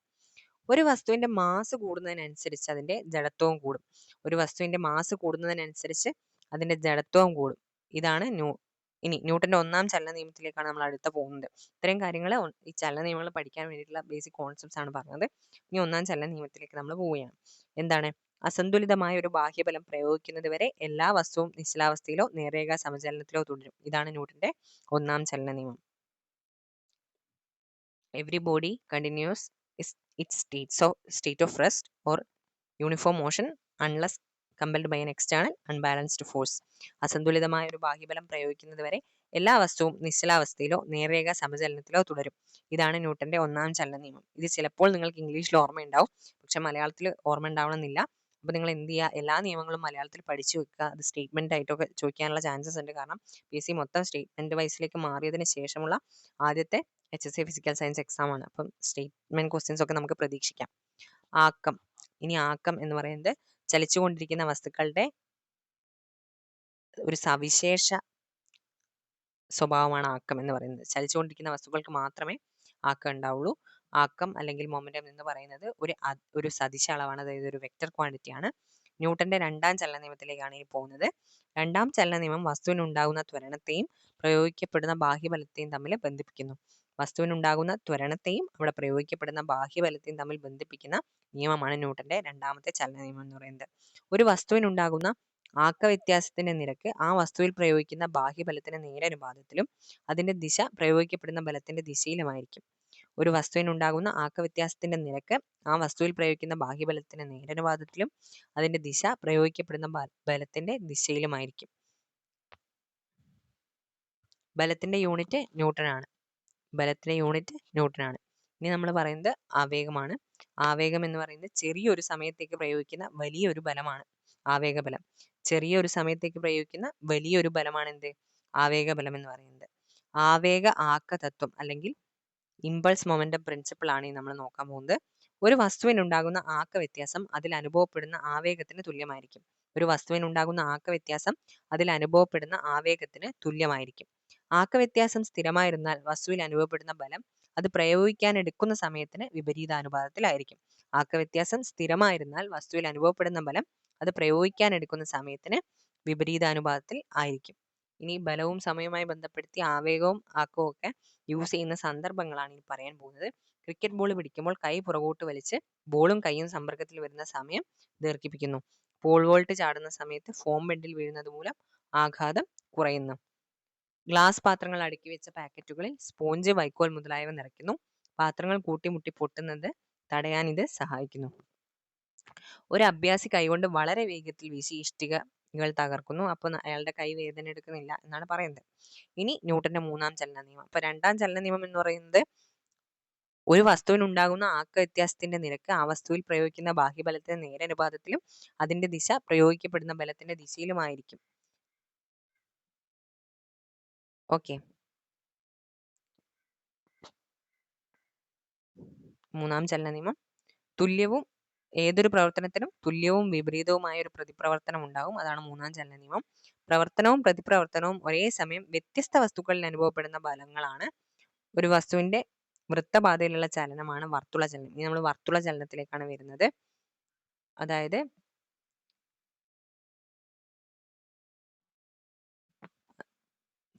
ഒരു വസ്തുവിന്റെ മാസ് കൂടുന്നതിനനുസരിച്ച് അതിന്റെ ജഡത്വവും കൂടും. ഒരു വസ്തുവിന്റെ മാസ് കൂടുന്നതിനനുസരിച്ച് അതിന്റെ ജഡത്വവും കൂടും. ഇതാണ് ഇനി ന്യൂട്ടന്റെ ഒന്നാം ചലന നിയമത്തിലേക്കാണ് നമ്മൾ അടുത്ത പോകുന്നത്. ഇത്രയും കാര്യങ്ങൾ ഈ ചലന നിയമങ്ങൾ പഠിക്കാൻ വേണ്ടിയിട്ടുള്ള ബേസിക് കോൺസെപ്റ്റ്സ് ആണ് പറഞ്ഞത്. ഇനി ഒന്നാം ചലന നിയമത്തിലേക്ക് നമ്മൾ പോവുകയാണ്. എന്താണ്? അസന്തുലിതമായ ഒരു ബാഹ്യബലം പ്രയോഗിക്കുന്നത് വരെ എല്ലാ വസ്തുവും നിശ്ചലാവസ്ഥയിലോ നേർരേഖാ സമചലനത്തിലോ തുടരും. ഇതാണ് ന്യൂട്ടന്റെ ഒന്നാം ചലന നിയമം. Every body continues its state of rest or uniform motion unless compelled by an external unbalanced force. അസന്തുലിതമായ ഒരു ബാഹ്യബലം പ്രയോഗിക്കുന്നത് വരെ എല്ലാ വസ്തുവും നിശ്ചലാവസ്ഥയിലോ നേർരേഖാ സമചലനത്തിലോ തുടരും. ഇതാണ് ന്യൂട്ടന്റെ ഒന്നാം ചലന നിയമം. ഇത് ചിലപ്പോൾ നിങ്ങൾക്ക് ഇംഗ്ലീഷിൽ ഓർമ്മയുണ്ടാവും, പക്ഷെ മലയാളത്തിൽ ഓർമ്മ ഉണ്ടാവണമെന്നില്ല. അപ്പോൾ നിങ്ങൾ എന്ത് ചെയ്യുക, എല്ലാ നിയമങ്ങളും മലയാളത്തിൽ പഠിച്ചു വെക്കുക. അത് സ്റ്റേറ്റ്മെന്റ് ആയിട്ടൊക്കെ ചോദിക്കാനുള്ള ചാൻസസ് ഉണ്ട്. കാരണം PSC മൊത്തം സ്റ്റേറ്റ്മെന്റ് വൈസിലേക്ക് മാറിയതിന് ശേഷമുള്ള ആദ്യത്തെ HSC ഫിസിക്കൽ സയൻസ് എക്സാം ആണ്. അപ്പം സ്റ്റേറ്റ്മെന്റ് ക്വസ്റ്റ്യൻസ് ഒക്കെ നമുക്ക് പ്രതീക്ഷിക്കാം. ആക്കം. ഇനി ആക്കം എന്ന് പറയുന്നത് ചലിച്ചുകൊണ്ടിരിക്കുന്ന വസ്തുക്കളുടെ ഒരു സവിശേഷ സ്വഭാവമാണ് ആക്കം എന്ന് പറയുന്നത്. ചലിച്ചുകൊണ്ടിരിക്കുന്ന വസ്തുക്കൾക്ക് മാത്രമേ ആക്കം ഉണ്ടാവുള്ളൂ. ആക്കം അല്ലെങ്കിൽ മൊമെന്റം എന്ന് പറയുന്നത് ഒരു സദിശ അളവാണ്, അതായത് ഒരു വെക്റ്റർ ക്വാണ്ടിറ്റി ആണ്. ന്യൂട്ടന്റെ രണ്ടാം ചലന നിയമത്തിലേക്കാണ് ഈ പോകുന്നത്. രണ്ടാം ചലന നിയമം വസ്തുവിനുണ്ടാകുന്ന ത്വരണത്തെയും പ്രയോഗിക്കപ്പെടുന്ന ബാഹ്യബലത്തെയും തമ്മിൽ ബന്ധിപ്പിക്കുന്നു. വസ്തുവിനുണ്ടാകുന്ന ത്വരണത്തെയും അവിടെ പ്രയോഗിക്കപ്പെടുന്ന ബാഹ്യബലത്തെയും തമ്മിൽ ബന്ധിപ്പിക്കുന്ന നിയമമാണ് ന്യൂട്ടന്റെ രണ്ടാമത്തെ ചലന നിയമം എന്ന് പറയുന്നത്. ഒരു വസ്തുവിനുണ്ടാകുന്ന ആക്ക വ്യത്യാസത്തിന്റെ നിരക്ക് ആ വസ്തുവിൽ പ്രയോഗിക്കുന്ന ബാഹ്യബലത്തിന് നേരനുപാതത്തിലും അതിന്റെ ദിശ പ്രയോഗിക്കപ്പെടുന്ന ബലത്തിന്റെ ദിശയിലുമായിരിക്കും. ഒരു വസ്തുവിനുണ്ടാകുന്ന ആക്ക വ്യത്യാസത്തിന്റെ നിരക്ക് ആ വസ്തുവിൽ പ്രയോഗിക്കുന്ന ബാഹ്യബലത്തിന് നേരനുപാതത്തിലും അതിന്റെ ദിശ പ്രയോഗിക്കപ്പെടുന്ന ബലത്തിന്റെ ദിശയിലുമായിരിക്കും. ബലത്തിന്റെ യൂണിറ്റ് ന്യൂട്ടൺ ആണ്. ഇനി നമ്മൾ പറയുന്നത് ആവേഗമാണ്. ആവേഗം എന്ന് പറയുന്നത് ചെറിയൊരു സമയത്തേക്ക് പ്രയോഗിക്കുന്ന വലിയൊരു ബലമാണ് ആവേഗബലം. ചെറിയൊരു സമയത്തേക്ക് പ്രയോഗിക്കുന്ന വലിയൊരു ബലമാണ് എന്ത്? ആവേഗബലം എന്ന് പറയുന്നത്. ആവേഗ ആക്ക തത്വം അല്ലെങ്കിൽ ഇമ്പൾസ് മൊമെന്റം പ്രിൻസിപ്പിൾ ആണ് നമ്മൾ നോക്കാൻ പോകുന്നത്. ഒരു വസ്തുവിനുണ്ടാകുന്ന ആക്ക വ്യത്യാസം അതിൽ അനുഭവപ്പെടുന്ന ആവേഗത്തിന് തുല്യമായിരിക്കും. ഒരു വസ്തുവിനുണ്ടാകുന്ന ആക്ക വ്യത്യാസം അതിൽ അനുഭവപ്പെടുന്ന ആവേഗത്തിന് തുല്യമായിരിക്കും. ആക്ക വ്യത്യാസം സ്ഥിരമായിരുന്നാൽ വസ്തുവിൽ അനുഭവപ്പെടുന്ന ബലം അത് പ്രയോഗിക്കാൻ എടുക്കുന്ന സമയത്തിന് വിപരീതാനുപാതത്തിലായിരിക്കും. ആക്ക വ്യത്യാസം സ്ഥിരമായിരുന്നാൽ വസ്തുവിൽ അനുഭവപ്പെടുന്ന ബലം അത് പ്രയോഗിക്കാൻ എടുക്കുന്ന സമയത്തിന് വിപരീതാനുപാതത്തിൽ ആയിരിക്കും. ഇനി ബലവും സമയവുമായി ബന്ധപ്പെടുത്തി ആവേഗവും ആക്കവും ഒക്കെ യൂസ് ചെയ്യുന്ന സന്ദർഭങ്ങളാണ് ഇനി പറയാൻ പോകുന്നത്. ക്രിക്കറ്റ് ബോൾ പിടിക്കുമ്പോൾ കൈ പുറകോട്ട് വലിച്ച് ബോളും കൈയും സമ്പർക്കത്തിൽ വരുന്ന സമയം ദീർഘിപ്പിക്കുന്നു. പോൾ വോൾട്ട് ചാടുന്ന സമയത്ത് ഫോം ബെഡിൽ വീഴുന്നത് മൂലം ആഘാതം കുറയുന്നു. ഗ്ലാസ് പാത്രങ്ങൾ അടുക്കി വെച്ച പാക്കറ്റുകളിൽ സ്പോഞ്ച്, വൈക്കോൽ മുതലായവ നിറയ്ക്കുന്നു. പാത്രങ്ങൾ കൂട്ടിമുട്ടി പൊട്ടുന്നത് തടയാൻ ഇത് സഹായിക്കുന്നു. ഒരു അഭ്യാസി കൈകൊണ്ട് വളരെ വേഗത്തിൽ വീശി ഇഷ്ടികകൾ തകർക്കുന്നു. അപ്പോൾ അയാളുടെ കൈ വേദന എടുക്കുന്നില്ല എന്നാണ് പറയുന്നത്. ഇനി ന്യൂട്ടന്റെ മൂന്നാം ചലന നിയമം. അപ്പൊ രണ്ടാം ചലന നിയമം എന്ന് പറയുന്നത് ഒരു വസ്തുവിനുണ്ടാകുന്ന ആക്ക വ്യത്യാസത്തിന്റെ നിരക്ക് ആ വസ്തുവിൽ പ്രയോഗിക്കുന്ന ബാഹ്യബലത്തിന് നേരനുപാതത്തിലും അതിന്റെ ദിശ പ്രയോഗിക്കപ്പെടുന്ന ബലത്തിന്റെ ദിശയിലുമായിരിക്കും. ഓക്കെ. മൂന്നാം ചലന നിയമം തുല്യവും ഏതൊരു പ്രവർത്തനത്തിനും തുല്യവും വിപരീതവുമായ ഒരു പ്രതിപ്രവർത്തനം ഉണ്ടാകും. അതാണ് മൂന്നാം ചലന നിയമം. പ്രവർത്തനവും പ്രതിപ്രവർത്തനവും ഒരേ സമയം വ്യത്യസ്ത വസ്തുക്കളിൽ അനുഭവപ്പെടുന്ന ബലങ്ങളാണ്. ഒരു വസ്തുവിന്റെ വൃത്തപാതയിലുള്ള ചലനമാണ് വർത്തുള ചലനം. ഇനി നമ്മൾ വർത്തുള ചലനത്തിലേക്കാണ് വരുന്നത്. അതായത്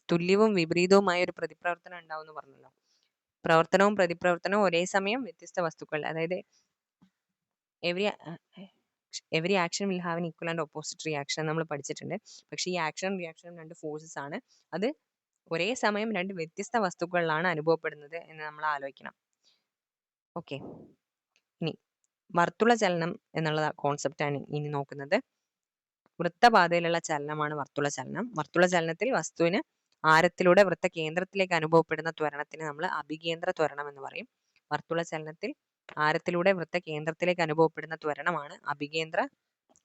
തുല്യവും വിപരീതവുമായ ഒരു പ്രതിപ്രവർത്തനം ഉണ്ടാവും എന്ന് പറഞ്ഞല്ലോ. പ്രവർത്തനവും പ്രതിപ്രവർത്തനവും ഒരേ സമയം വ്യത്യസ്ത വസ്തുക്കൾ, അതായത് every action will have an equal and opposite reaction നമ്മൾ പഠിച്ചിട്ടുണ്ട്. പക്ഷേ ഈ ആക്ഷൻ റിയാക്ഷനും രണ്ട് ഫോഴ്സസ് ആണ്. അത് ഒരേ സമയം രണ്ട് വ്യത്യസ്ത വസ്തുക്കളിലാണ് അനുഭവപ്പെടുന്നത് എന്ന് നമ്മൾ ആലോചിക്കണം. ഓക്കെ, ഇനി വർത്തുള ചലനം എന്നുള്ള കോൺസെപ്റ്റാണ് ഇനി നോക്കുന്നത്. വൃത്തപാതയിലുള്ള ചലനമാണ് വർത്തുള ചലനം. വർത്തുള ചലനത്തിൽ വസ്തുവിന് ആരത്തിലൂടെ വൃത്ത കേന്ദ്രത്തിലേക്ക് അനുഭവപ്പെടുന്ന ത്വരണത്തിന് നമ്മൾ അഭികേന്ദ്ര ത്വരണം എന്ന് പറയും. വർത്തുള ചലനത്തിൽ ആരത്തിലൂടെ വൃത്ത കേന്ദ്രത്തിലേക്ക് അനുഭവപ്പെടുന്ന ത്വരണമാണ് അഭികേന്ദ്ര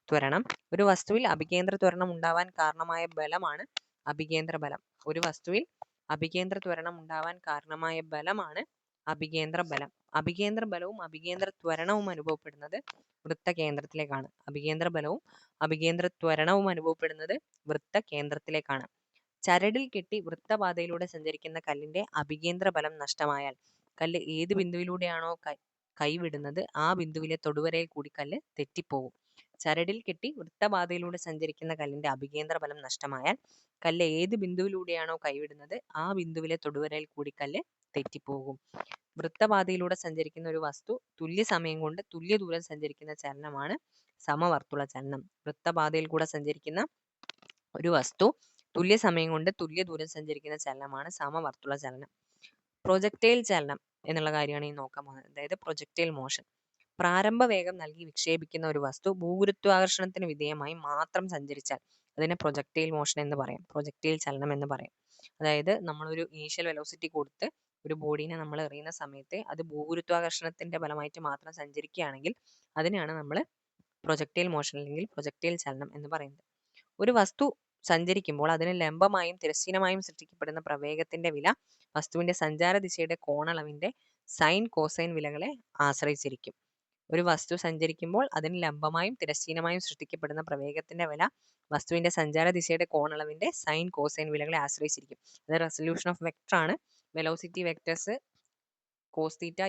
ത്വരണം. ഒരു വസ്തുവിൽ അഭികേന്ദ്ര ത്വരണം ഉണ്ടാവാൻ കാരണമായ ബലമാണ് അഭികേന്ദ്ര ബലം. ഒരു വസ്തുവിൽ അഭികേന്ദ്ര ത്വരണം ഉണ്ടാവാൻ കാരണമായ ബലമാണ് അഭികേന്ദ്ര ബലം. അഭികേന്ദ്ര ബലവും അഭികേന്ദ്ര ത്വരണവും അനുഭവപ്പെടുന്നത് വൃത്ത കേന്ദ്രത്തിലേക്കാണ്. അഭികേന്ദ്ര ബലവും അഭികേന്ദ്ര ത്വരണവും അനുഭവപ്പെടുന്നത് വൃത്ത കേന്ദ്രത്തിലേക്കാണ്. ചരടിൽ കെട്ടി വൃത്തപാതയിലൂടെ സഞ്ചരിക്കുന്ന കല്ലിന്റെ അഭികേന്ദ്ര ബലം നഷ്ടമായാൽ കല്ല് ഏത് ബിന്ദുവിലൂടെയാണോ കൈവിടുന്നത് ആ ബിന്ദുവിലെ തൊടുവരയിൽ കൂടി കല്ല് തെറ്റിപ്പോകും. ചരടിൽ കെട്ടി വൃത്തപാതയിലൂടെ സഞ്ചരിക്കുന്ന കല്ലിന്റെ അഭികേന്ദ്ര ബലം നഷ്ടമായാൽ കല്ല് ഏത് ബിന്ദുവിലൂടെയാണോ കൈവിടുന്നത് ആ ബിന്ദുവിലെ തൊടുവരയിൽ കൂടി കല്ല് തെറ്റിപ്പോകും. വൃത്തപാതയിലൂടെ സഞ്ചരിക്കുന്ന ഒരു വസ്തു തുല്യ സമയം കൊണ്ട് തുല്യ ദൂരം സഞ്ചരിക്കുന്ന ചലനമാണ് സമവർത്തുള ചലനം. വൃത്തപാതയിൽ കൂടെ സഞ്ചരിക്കുന്ന ഒരു വസ്തു തുല്യ സമയം കൊണ്ട് തുല്യ ദൂരം സഞ്ചരിക്കുന്ന ചലനമാണ് സമവർത്തുള ചലനം. പ്രൊജക്ടൈൽ ചലനം എന്നുള്ള കാര്യമാണ് ഈ നോക്കാൻ പോകുന്നത്. അതായത് പ്രൊജക്ടൈൽ മോഷൻ. പ്രാരംഭ വേഗം നൽകി വിക്ഷേപിക്കുന്ന ഒരു വസ്തു ഭൂഗുരുത്വാകർഷണത്തിന് വിധേയമായി മാത്രം സഞ്ചരിച്ചാൽ അതിനെ പ്രൊജക്ടൈൽ മോഷൻ എന്ന് പറയാം. പ്രൊജക്ടൈൽ ചലനം എന്ന് പറയാം. അതായത് നമ്മളൊരു ഇനീഷ്യൽ വെലോസിറ്റി കൊടുത്ത് ഒരു ബോഡീനെ നമ്മൾ എറിയുന്ന സമയത്ത് അത് ഭൂഗുരുത്വാകർഷണത്തിന്റെ ഫലമായിട്ട് മാത്രം സഞ്ചരിക്കുകയാണെങ്കിൽ അതിനെയാണ് നമ്മൾ പ്രൊജക്ടൈൽ മോഷൻ അല്ലെങ്കിൽ പ്രൊജക്ടൈൽ ചലനം എന്ന് പറയുന്നത്. ഒരു വസ്തു സഞ്ചരിക്കുമ്പോൾ അതിന് ലംബമായും തിരശ്ചീനമായും സൃഷ്ടിക്കപ്പെടുന്ന പ്രവേഗത്തിന്റെ വില വസ്തുവിന്റെ സഞ്ചാര ദിശയുടെ കോണളവിന്റെ സൈൻ കോസൈൻ വിലകളെ ആശ്രയിച്ചിരിക്കും. ഒരു വസ്തു സഞ്ചരിക്കുമ്പോൾ അതിന് ലംബമായും തിരശ്ചീനമായും സൃഷ്ടിക്കപ്പെടുന്ന പ്രവേഗത്തിന്റെ വില വസ്തുവിന്റെ സഞ്ചാര ദിശയുടെ കോണളവിന്റെ സൈൻ കോസൈൻ വിലകളെ ആശ്രയിച്ചിരിക്കും. അത് റെസൊല്യൂഷൻ ഓഫ് വെക്ടർ ആണ്. Velocity vectors cos theta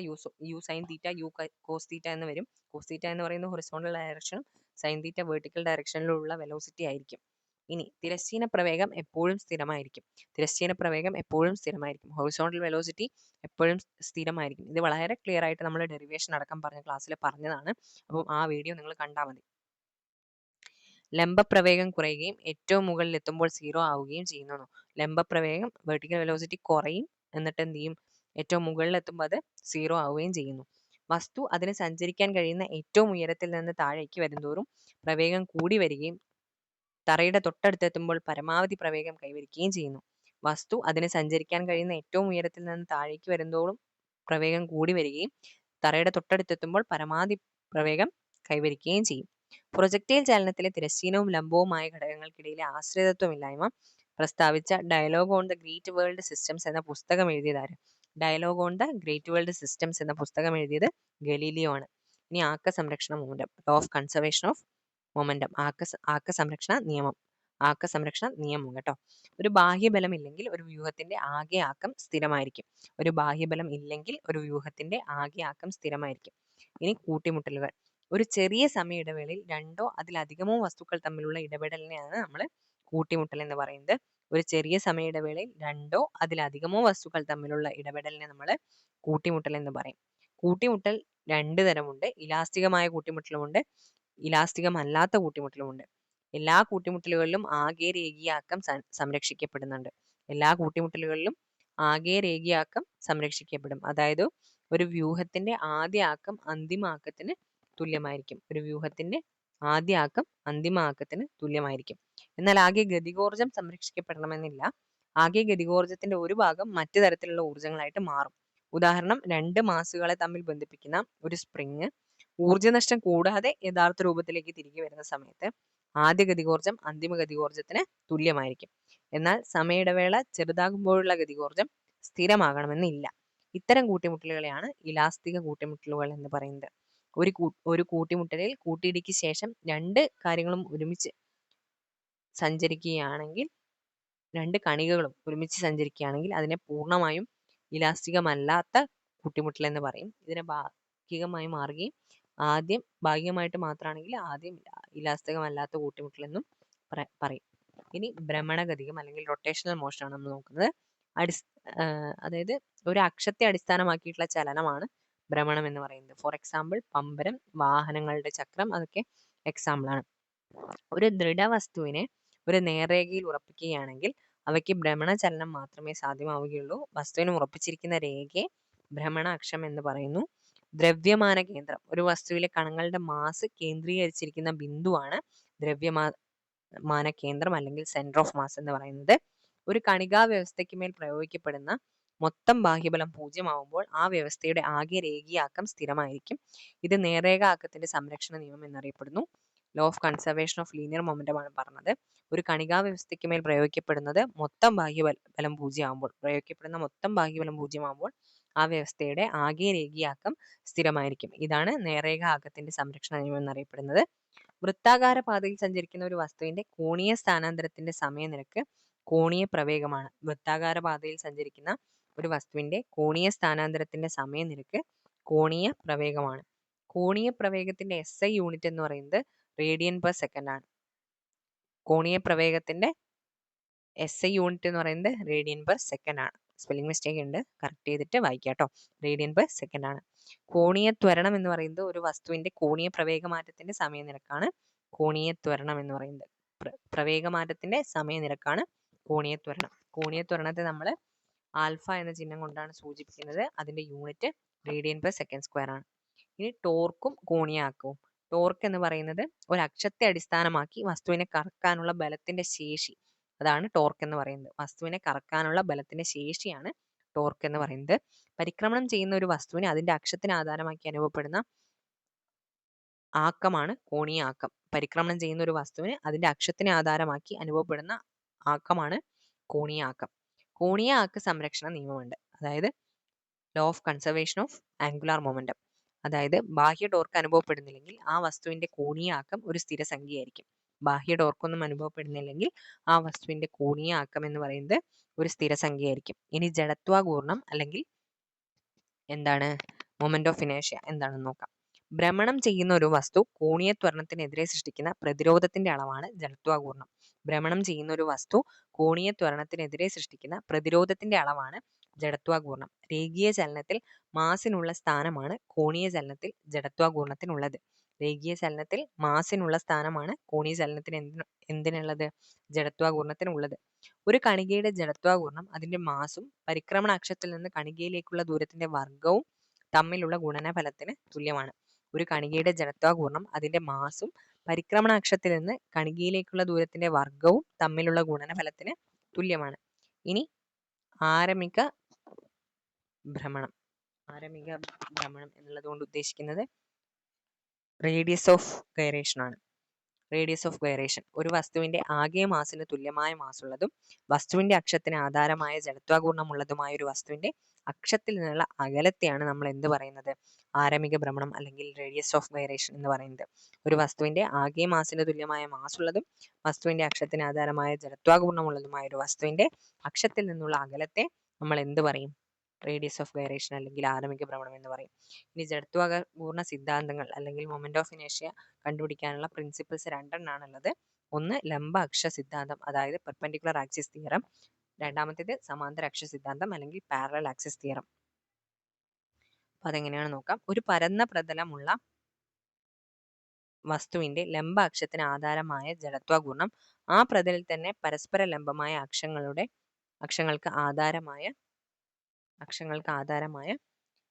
u sine theta u cos theta എന്ന് വരും. കോസ് തീറ്റ എന്ന് പറയുന്നത് ഹൊറിസോണ്ടൽ ഡയറക്ഷനും സൈൻ തീറ്റ വെർട്ടിക്കൽ ഡയറക്ഷനിലുള്ള വെലോസിറ്റി ആയിരിക്കും. ഇനി തിരശ്ചീന പ്രവേഗം എപ്പോഴും സ്ഥിരമായിരിക്കും. തിരശ്ചീന പ്രവേഗം എപ്പോഴും സ്ഥിരമായിരിക്കും. ഹൊറിസോണ്ടൽ വെലോസിറ്റി എപ്പോഴും സ്ഥിരമായിരിക്കും. ഇത് വളരെ ക്ലിയർ ആയിട്ട് നമ്മൾ ഡെറിവേഷൻ അടക്കം പറഞ്ഞ ക്ലാസ്സിൽ പറഞ്ഞതാണ്. അപ്പം ആ വീഡിയോ നിങ്ങൾ കണ്ടാൽ മതി. ലംബപ്രവേഗം കുറയുകയും ഏറ്റവും മുകളിൽ എത്തുമ്പോൾ സീറോ ആവുകയും ചെയ്യുന്നു. ലംബപ്രവേഗം വെർട്ടിക്കൽ വെലോസിറ്റി കുറയും, എന്നിട്ട് എന്ത് ചെയ്യും, ഏറ്റവും മുകളിൽ എത്തുമ്പോൾ അത് സീറോ ആവുകയും ചെയ്യുന്നു. വസ്തു അതിന് സഞ്ചരിക്കാൻ കഴിയുന്ന ഏറ്റവും ഉയരത്തിൽ നിന്ന് താഴേക്ക് വരുന്തോറും പ്രവേഗം കൂടി വരികയും തറയുടെ തൊട്ടടുത്തെത്തുമ്പോൾ പരമാവധി പ്രവേഗം കൈവരിക്കുകയും ചെയ്യുന്നു. വസ്തു അതിന് സഞ്ചരിക്കാൻ കഴിയുന്ന ഏറ്റവും ഉയരത്തിൽ നിന്ന് താഴേക്ക് വരുന്തോറും പ്രവേഗം കൂടി വരികയും തറയുടെ തൊട്ടടുത്തെത്തുമ്പോൾ പരമാവധി പ്രവേഗം കൈവരിക്കുകയും ചെയ്യും. പ്രൊജക്ടൈൽ ചലനത്തിലെ തിരശ്ചീനവും ലംബവുമായ ഘടകങ്ങൾക്കിടയിലെ ആശ്രിതത്വമില്ലായ്മ പ്രസ്താവിച്ച dialogue on the great world systems എന്ന പുസ്തകം എഴുതിയതാര്? Dialogue on the great world systems എന്ന പുസ്തകം എഴുതിയത് ഗലീലിയോ ആണ്. ഇനി ആക്ക സംരക്ഷണ momentum, law of conservation of momentum, ആക്ക സംരക്ഷണ നിയമം കേട്ടോ. ഒരു ബാഹ്യബലം ഇല്ലെങ്കിൽ ഒരു വ്യൂഹത്തിന്റെ ആകെ ആക്കം സ്ഥിരമായിരിക്കും. ഒരു ബാഹ്യബലം ഇല്ലെങ്കിൽ ഒരു വ്യൂഹത്തിന്റെ ആകെ ആക്കം സ്ഥിരമായിരിക്കും. ഇനി കൂട്ടിമുട്ടലുകൾ. ഒരു ചെറിയ സമയ ഇടവേളയിൽ രണ്ടോ അതിലധികമോ വസ്തുക്കൾ തമ്മിലുള്ള ഇടപെടലിനെയാണ് നമ്മൾ കൂട്ടിമുട്ടൽ എന്ന് പറയുന്നത്. ഒരു ചെറിയ സമയ ഇടവേളയിൽ രണ്ടോ അതിലധികമോ വസ്തുക്കൾ തമ്മിലുള്ള ഇടപെടലിനെ നമ്മൾ കൂട്ടിമുട്ടൽ എന്ന് പറയും. കൂട്ടിമുട്ടൽ രണ്ട് തരമുണ്ട്. ഇലാസ്തികമായ കൂട്ടിമുട്ടലുമുണ്ട്, ഇലാസ്തികമല്ലാത്ത കൂട്ടിമുട്ടലുമുണ്ട്. എല്ലാ കൂട്ടിമുട്ടലുകളിലും ആകെ രേഖീയാക്കം സംരക്ഷിക്കപ്പെടുന്നുണ്ട്. എല്ലാ കൂട്ടിമുട്ടലുകളിലും ആകെ രേഖീയാക്കം സംരക്ഷിക്കപ്പെടും. അതായത് ഒരു വ്യൂഹത്തിന്റെ ആദ്യ ആക്കം അന്തിമ ആക്കത്തിന് തുല്യമായിരിക്കും. ഒരു വ്യൂഹത്തിന്റെ ആദ്യ ആക്കം അന്തിമ ആക്കത്തിന് തുല്യമായിരിക്കും. എന്നാൽ ആകെ ഗതികോർജം സംരക്ഷിക്കപ്പെടണമെന്നില്ല. ആകെ ഗതികോർജത്തിന്റെ ഒരു ഭാഗം മറ്റു തരത്തിലുള്ള ഊർജങ്ങളായിട്ട് മാറും. ഉദാഹരണം, രണ്ട് മാസുകളെ തമ്മിൽ ബന്ധിപ്പിക്കുന്ന ഒരു സ്പ്രിങ് ഊർജ്ജനഷ്ടം കൂടാതെ യഥാർത്ഥ രൂപത്തിലേക്ക് തിരികെ വരുന്ന സമയത്ത് ആദ്യ ഗതികോർജം അന്തിമ ഗതികോർജത്തിന് തുല്യമായിരിക്കും. എന്നാൽ സമയ ഇടവേള ചെറുതാകുമ്പോഴുള്ള ഗതികോർജം സ്ഥിരമാകണമെന്നില്ല. ഇത്തരം കൂട്ടിമുട്ടലുകളെയാണ് ഇലാസ്തിക കൂട്ടിമുട്ടലുകൾ എന്ന് പറയുന്നത്. ഒരു കൂട്ടിമുട്ടലിൽ കൂട്ടിയിടിക്ക് ശേഷം രണ്ട് കാര്യങ്ങളും ഒരുമിച്ച് സഞ്ചരിക്കുകയാണെങ്കിൽ, രണ്ട് കണികകളും ഒരുമിച്ച് സഞ്ചരിക്കുകയാണെങ്കിൽ അതിനെ പൂർണ്ണമായും ഇലാസ്തികമല്ലാത്ത കൂട്ടിമുട്ടൽ എന്ന് പറയും. ഇതിനെ ഭാഗികമായി മാറുകയും ഭാഗികമായിട്ട് മാത്രമാണെങ്കിൽ ആദ്യം ഇലാസ്തികമല്ലാത്ത കൂട്ടിമുട്ടൽ എന്നും പറയും. ഇനി ഭ്രമണഗതികം അല്ലെങ്കിൽ റൊട്ടേഷണൽ മോഷനാണ് നമ്മൾ നോക്കുന്നത്. അതായത് ഒരു അക്ഷത്തെ അടിസ്ഥാനമാക്കിയിട്ടുള്ള ചലനമാണ് ഭ്രമണം എന്ന് പറയുന്നത്. ഫോർ എക്സാമ്പിൾ പമ്പരം, വാഹനങ്ങളുടെ ചക്രം, അതൊക്കെ എക്സാമ്പിൾ ആണ്. ഒരു ദൃഢവസ്തുവിനെ ഒരു നേർരേഖയിൽ ഉറപ്പിക്കുകയാണെങ്കിൽ അവയ്ക്ക് ഭ്രമണ ചലനം മാത്രമേ സാധ്യമാവുകയുള്ളൂ. വസ്തുവിനെ ഉറപ്പിച്ചിരിക്കുന്ന രേഖയെ ഭ്രമണ അക്ഷം എന്ന് പറയുന്നു. ദ്രവ്യമാന കേന്ദ്രം, ഒരു വസ്തുവിലെ കണങ്ങളുടെ മാസ് കേന്ദ്രീകരിച്ചിരിക്കുന്ന ബിന്ദുവാണ് ദ്രവ്യമാന കേന്ദ്രം അല്ലെങ്കിൽ സെന്റർ ഓഫ് മാസ് എന്ന് പറയുന്നത്. ഒരു കണികാ വ്യവസ്ഥയ്ക്ക് മേൽ പ്രയോഗിക്കപ്പെടുന്ന മൊത്തം ബാഹ്യബലം 0 ആവുമ്പോൾ ആ വ്യവസ്ഥയുടെ ആകെ രേഖീയാക്കം സ്ഥിരമായിരിക്കും. ഇത് നേർരേഖ ആക്കത്തിന്റെ സംരക്ഷണ നിയമം എന്നറിയപ്പെടുന്നു. Law of conservation of linear momentum ആണ് പറഞ്ഞത്. ഒരു കണികാ വ്യവസ്ഥയ്ക്ക് മേൽ പ്രയോഗിക്കപ്പെടുന്ന മൊത്തം ബാഹ്യബലം 0 ആവുമ്പോൾ ആ വ്യവസ്ഥയുടെ ആകെ രേഖീയാക്കം സ്ഥിരമായിരിക്കും. ഇതാണ് നേർരേഖ ആക്കത്തിന്റെ സംരക്ഷണ നിയമം എന്നറിയപ്പെടുന്നത്. വൃത്താകാര പാതയിൽ സഞ്ചരിക്കുന്ന ഒരു വസ്തുവിന്റെ കോണീയ സ്ഥാനാന്തരത്തിന്റെ സമയനിരക്ക് കോണീയ പ്രവേഗമാണ്. വൃത്താകാര പാതയിൽ സഞ്ചരിക്കുന്ന ഒരു വസ്തുവിന്റെ കോണീയ സ്ഥാനാന്തരത്തിന്റെ സമയനിരക്ക് കോണീയ പ്രവേഗമാണ്. കോണീയ പ്രവേഗത്തിന്റെ SI യൂണിറ്റ് എന്ന് പറയുന്നത് റേഡിയൻ പെർ സെക്കൻഡ് ആണ്. കോണീയ പ്രവേഗത്തിന്റെ SI യൂണിറ്റ് എന്ന് പറയുന്നത് റേഡിയൻ പെർ സെക്കൻഡ് ആണ്. സ്പെല്ലിംഗ് മിസ്റ്റേക്ക് ഉണ്ട്, കറക്റ്റ് ചെയ്തിട്ട് വായിക്കാം കേട്ടോ. റേഡിയൻ പെർ സെക്കൻഡ് ആണ്. കോണീയ ത്വരണം എന്ന് പറയുന്നത് ഒരു വസ്തുവിന്റെ കോണീയ പ്രവേഗമാറ്റത്തിന്റെ സമയനിരക്കാണ് കോണീയ ത്വരണം എന്ന് പറയുന്നത്. പ്രവേഗമാറ്റത്തിന്റെ സമയനിരക്കാണ് കോണീയ ത്വരണം. കോണീയ ത്വരണത്തെ നമ്മൾ ആൽഫ എന്ന ചിഹ്നം കൊണ്ടാണ് സൂചിപ്പിക്കുന്നത്. അതിന്റെ unit radian per second square ആണ്. ഇനി ടോർക്കും കോണീയ ആക്കവും. ടോർക്ക് എന്ന് പറയുന്നത് ഒരു അക്ഷത്തെ അടിസ്ഥാനമാക്കി വസ്തുവിനെ കറക്കാനുള്ള ബലത്തിന്റെ ശേഷി, അതാണ് ടോർക്ക് എന്ന് പറയുന്നത്. വസ്തുവിനെ കറക്കാനുള്ള ബലത്തിന്റെ ശേഷിയാണ് ടോർക്ക് എന്ന് പറയുന്നത്. പരിക്രമണം ചെയ്യുന്ന ഒരു വസ്തുവിനെ അതിന്റെ അക്ഷത്തിനെ ആധാരമാക്കി അനുഭവപ്പെടുന്ന ആക്കമാണ് കോണീയ ആക്കം. പരിക്രമണം ചെയ്യുന്ന ഒരു വസ്തുവിന് അതിന്റെ അക്ഷത്തിനെ ആധാരമാക്കി അനുഭവപ്പെടുന്ന ആക്കമാണ് കോണീയ ആക്കം. കോണീയ ആക്ക സംരക്ഷണ നിയമമുണ്ട്, അതായത് law of conservation of angular momentum. അതായത് ബാഹ്യ ടോർക്ക് അനുഭവപ്പെടുന്നില്ലെങ്കിൽ ആ വസ്തുവിന്റെ കോണീയ ആക്കം ഒരു സ്ഥിരസംഖ്യയായിരിക്കും. ബാഹ്യ ടോർക്കൊന്നും അനുഭവപ്പെടുന്നില്ലെങ്കിൽ ആ വസ്തുവിന്റെ കോണീയ ആക്കം എന്ന് പറയുന്നത് ഒരു സ്ഥിരസംഖ്യയായിരിക്കും. ഇനി ജഡത്വാകൂർണം അല്ലെങ്കിൽ എന്താണ് മൊമെന്റ് ഓഫ് ഇനേഷ്യ എന്താണെന്ന് നോക്കാം. ഭ്രമണം ചെയ്യുന്ന ഒരു വസ്തു കോണീയ ത്വരണത്തിനെതിരെ സൃഷ്ടിക്കുന്ന പ്രതിരോധത്തിന്റെ അളവാണ് ജഡത്വാകൂർണം. ഭ്രമണം ചെയ്യുന്ന ഒരു വസ്തു കോണീയ ത്വരണത്തിനെതിരെ സൃഷ്ടിക്കുന്ന പ്രതിരോധത്തിന്റെ അളവാണ് ജഡത്വാകൂർണം. രേഖീയ ചലനത്തിൽ മാസിനുള്ള സ്ഥാനമാണ് കോണീയ ചലനത്തിൽ ജഡത്വാകൂർണത്തിനുള്ളത്. രേഖീയ ചലനത്തിൽ മാസിനുള്ള സ്ഥാനമാണ് കോണീയ ചലനത്തിന് എന്തിനുള്ളത്? ജഡത്വാകൂർണത്തിനുള്ളത്. ഒരു കണികയുടെ ജഡത്വാകൂർണം അതിന്റെ മാസും പരിക്രമണ അക്ഷത്തിൽ നിന്ന് കണികയിലേക്കുള്ള ദൂരത്തിന്റെ വർഗവും തമ്മിലുള്ള ഗുണനഫലത്തിന് തുല്യമാണ്. ഒരു കണികയുടെ ജഡത്വാകൂർണം അതിന്റെ മാസും പരിക്രമണ അക്ഷത്തിൽ നിന്ന് കണികയിലേക്കുള്ള ദൂരത്തിന്റെ വർഗവും തമ്മിലുള്ള ഗുണനഫലത്തിന് തുല്യമാണ്. ഇനി ആരമിക ഭ്രമണം. ആരമിക ഭ്രമണം എന്നുള്ളത് കൊണ്ട് ഉദ്ദേശിക്കുന്നത് റേഡിയസ് ഓഫ് ഗൈറേഷൻ ആണ്. റേഡിയസ് ഓഫ് ഗൈറേഷൻ ഒരു വസ്തുവിന്റെ ആകെ മാസിന് തുല്യമായ മാസുള്ളതും വസ്തുവിന്റെ അക്ഷത്തിന് ആധാരമായ ജഡത്വാകൂർണമുള്ളതുമായ ഒരു വസ്തുവിന്റെ അക്ഷത്തിൽ നിന്നുള്ള അകലത്തെയാണ് നമ്മൾ എന്ത് പറയുന്നത്? ആരമിക ഭ്രമണം അല്ലെങ്കിൽ റേഡിയസ് ഓഫ് ഗൈറേഷൻ എന്ന് പറയുന്നത്. ഒരു വസ്തുവിന്റെ ആകെ മാസിന് തുല്യമായ മാസുള്ളതും വസ്തുവിന്റെ അക്ഷത്തിന് ആധാരമായ ജഡത്വാകൂർണമുള്ളതുമായ ഒരു വസ്തുവിന്റെ അക്ഷത്തിൽ നിന്നുള്ള അകലത്തെ നമ്മൾ എന്ത് പറയും? റേഡിയസ് ഓഫ് ഗൈറേഷൻ അല്ലെങ്കിൽ ആരമിക ഭ്രമണം എന്ന് പറയും. ഇനി ജഡത്വാകൂർണ സിദ്ധാന്തങ്ങൾ അല്ലെങ്കിൽ മൊമെന്റ് ഓഫ് ഇനേഷ്യ കണ്ടുപിടിക്കാനുള്ള പ്രിൻസിപ്പിൾസ് രണ്ടെണ്ണാണുള്ളത്. ഒന്ന് ലംബ അക്ഷ സിദ്ധാന്തം, അതായത് പെർപെൻഡിക്കുലർ ആക്സിസ് തിയറം. രണ്ടാമത്തേത് സമാന്തര അക്ഷ സിദ്ധാന്തം അല്ലെങ്കിൽ പാരലൽ ആക്സിസ് തിയറം. അപ്പൊ അതെങ്ങനെയാണ് നോക്കാം. ഒരു പരന്ന പ്രതലമുള്ള വസ്തുവിന്റെ ലംബ അക്ഷത്തിന് ആധാരമായ ജഡത്വാകൂർണം ആ പ്രതലിൽ തന്നെ പരസ്പര ലംബമായ അക്ഷങ്ങൾക്ക് ആധാരമായ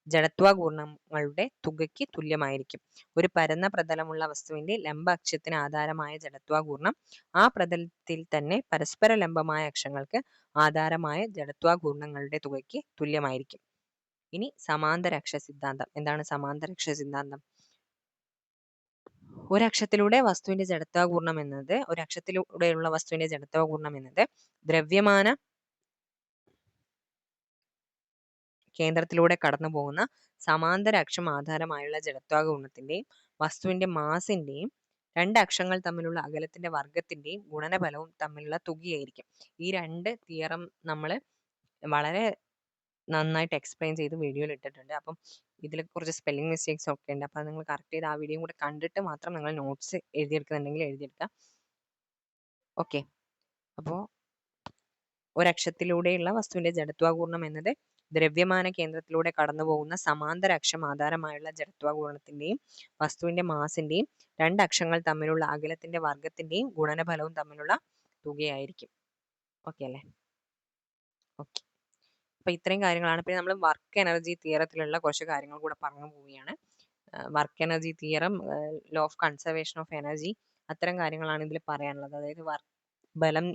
ജഡത്വാകൂർണങ്ങളുടെ തുകയ്ക്ക് തുല്യമായിരിക്കും. ഒരു പരന്ന പ്രതലമുള്ള വസ്തുവിന്റെ ലംബ അക്ഷത്തിന് ആധാരമായ ജഡത്വാകൂർണം ആ പ്രതലത്തിൽ തന്നെ പരസ്പര ലംബമായ അക്ഷങ്ങൾക്ക് ആധാരമായ ജഡത്വാകൂർണങ്ങളുടെ തുകയ്ക്ക് തുല്യമായിരിക്കും. ഇനി സമാന്തര അക്ഷ സിദ്ധാന്തം. എന്താണ് സമാന്തര അക്ഷ സിദ്ധാന്തം? ഒരക്ഷത്തിലൂടെയുള്ള വസ്തുവിന്റെ ജഡത്വാകൂർണം എന്നത് ദ്രവ്യമാന കേന്ദ്രത്തിലൂടെ കടന്നു പോകുന്ന സമാന്തര അക്ഷം ആധാരമായുള്ള ജഡത്വാകർഷണത്തിന്റെയും വസ്തുവിന്റെ മാസിന്റെയും രണ്ട് അക്ഷങ്ങൾ തമ്മിലുള്ള അകലത്തിന്റെ വർഗത്തിന്റെയും ഗുണനഫലവും തമ്മിലുള്ള തുകയായിരിക്കും. ഈ രണ്ട് തിയറം നമ്മൾ വളരെ നന്നായിട്ട് എക്സ്പ്ലെയിൻ ചെയ്ത് വീഡിയോയിൽ ഇട്ടിട്ടുണ്ട്. അപ്പം ഇതിൽ കുറച്ച് സ്പെല്ലിംഗ് മിസ്റ്റേക്സ് ഒക്കെ ഉണ്ട്. അപ്പോൾ നിങ്ങൾ കറക്റ്റ് ചെയ്ത് ആ വീഡിയോ കൂടെ കണ്ടിട്ട് മാത്രം നിങ്ങൾ നോട്ട്സ് എഴുതിയെടുക്കുന്നുണ്ടെങ്കിൽ എഴുതിയെടുക്കുക. ഓക്കെ, അപ്പോൾ ഒരക്ഷത്തിലൂടെയുള്ള വസ്തുവിന്റെ ജഡത്വാകൂർണം എന്നത് ദ്രവ്യമാന കേന്ദ്രത്തിലൂടെ കടന്നുപോകുന്ന സമാന്തര അക്ഷം ആധാരമായുള്ള ജഡത്വാകൂർണത്തിന്റെയും വസ്തുവിന്റെ മാസിന്റെയും രണ്ട് അക്ഷങ്ങൾ തമ്മിലുള്ള അകലത്തിന്റെ വർഗത്തിന്റെയും ഗുണനഫലവും തമ്മിലുള്ള തുകയായിരിക്കും. ഓക്കെ അല്ലേ? ഓക്കെ, അപ്പൊ ഇത്രയും കാര്യങ്ങളാണ്. പിന്നെ നമ്മൾ വർക്ക് എനർജി തിയറത്തിലുള്ള കുറച്ച് കാര്യങ്ങൾ കൂടെ പറഞ്ഞു പോവുകയാണ്. Work energy theorem, law of conservation of energy, അത്തരം കാര്യങ്ങളാണ് ഇതിൽ പറയാനുള്ളത്. അതായത് ബലം,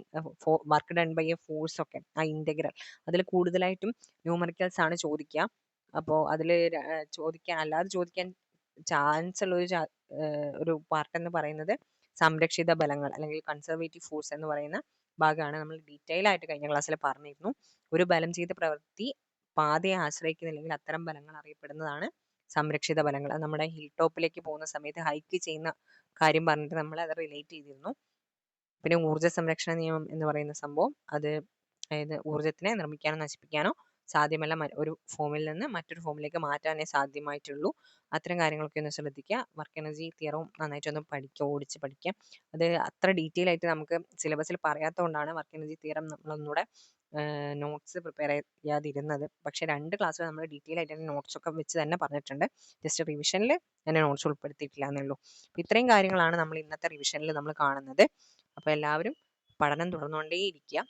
work done by a force ഒക്കെ, ആ ഇന്റഗ്രൽ അതിൽ കൂടുതലായിട്ടും ന്യൂമറിക്കൽസ് ആണ് ചോദിക്കുക. അപ്പോൾ അതിൽ അല്ലാതെ ചോദിക്കാൻ ചാൻസ് ഉള്ള ഒരു പാർട്ട് എന്ന് പറയുന്നത് സംരക്ഷിത ബലങ്ങൾ അല്ലെങ്കിൽ കൺസർവേറ്റീവ് ഫോഴ്സ് എന്ന് പറയുന്ന ഭാഗമാണ്. നമ്മൾ ഡീറ്റെയിൽ ആയിട്ട് കഴിഞ്ഞ ക്ലാസ്സിൽ പറഞ്ഞിരുന്നു. ഒരു ബലം ചെയ്ത പ്രവൃത്തി പാതയെ ആശ്രയിക്കുന്നില്ലെങ്കിൽ അത്തരം ബലങ്ങൾ അറിയപ്പെടുന്നതാണ് സംരക്ഷിത ബലങ്ങൾ. അത് നമ്മുടെ ഹിൽ ടോപ്പിലേക്ക് പോകുന്ന സമയത്ത് ഹൈക്ക് ചെയ്യുന്ന കാര്യം പറഞ്ഞിട്ട് നമ്മൾ അത് റിലേറ്റ് ചെയ്തിരുന്നു. പിന്നെ ഊർജ്ജ സംരക്ഷണ നിയമം എന്ന് പറയുന്ന സംഭവം, അതായത് ഊർജ്ജത്തിനെ നിർമ്മിക്കാനോ നശിപ്പിക്കാനോ സാധ്യമല്ല, ഒരു ഫോമിൽ നിന്ന് മറ്റൊരു ഫോമിലേക്ക് മാറ്റാനേ സാധ്യമായിട്ടുള്ളൂ. അത്തരം കാര്യങ്ങളൊക്കെ ഒന്ന് ശ്രദ്ധിക്കുക. വർക്ക് എനർജി തിയറവും നന്നായിട്ടൊന്ന് പഠിക്കുക, ഓടിച്ച് പഠിക്കുക. അത് അത്ര ഡീറ്റെയിൽ ആയിട്ട് നമുക്ക് സിലബസിൽ പറയാത്തതുകൊണ്ടാണ് വർക്ക് എനർജി തിയറം നമ്മളൊന്നുകൂടെ നോട്ട്സ് പ്രിപ്പയർ ചെയ്യാതിരുന്നത്. പക്ഷേ 2 ക്ലാസ്സിൽ നമ്മൾ ഡീറ്റെയിൽ ആയിട്ട് നോട്ട്സ് ഒക്കെ വെച്ച് തന്നെ പറഞ്ഞിട്ടുണ്ട്. ജസ്റ്റ് റിവിഷനിൽ തന്നെ നോട്ട്സ് ഉൾപ്പെടുത്തിയിട്ടില്ല എന്നുള്ളൂ. അപ്പോൾ ഇത്രയും കാര്യങ്ങളാണ് നമ്മൾ ഇന്നത്തെ റിവിഷനിൽ നമ്മൾ കാണുന്നത്. അപ്പോൾ എല്ലാവരും പഠനം തുടർന്നുകൊണ്ടേയിരിക്കുക.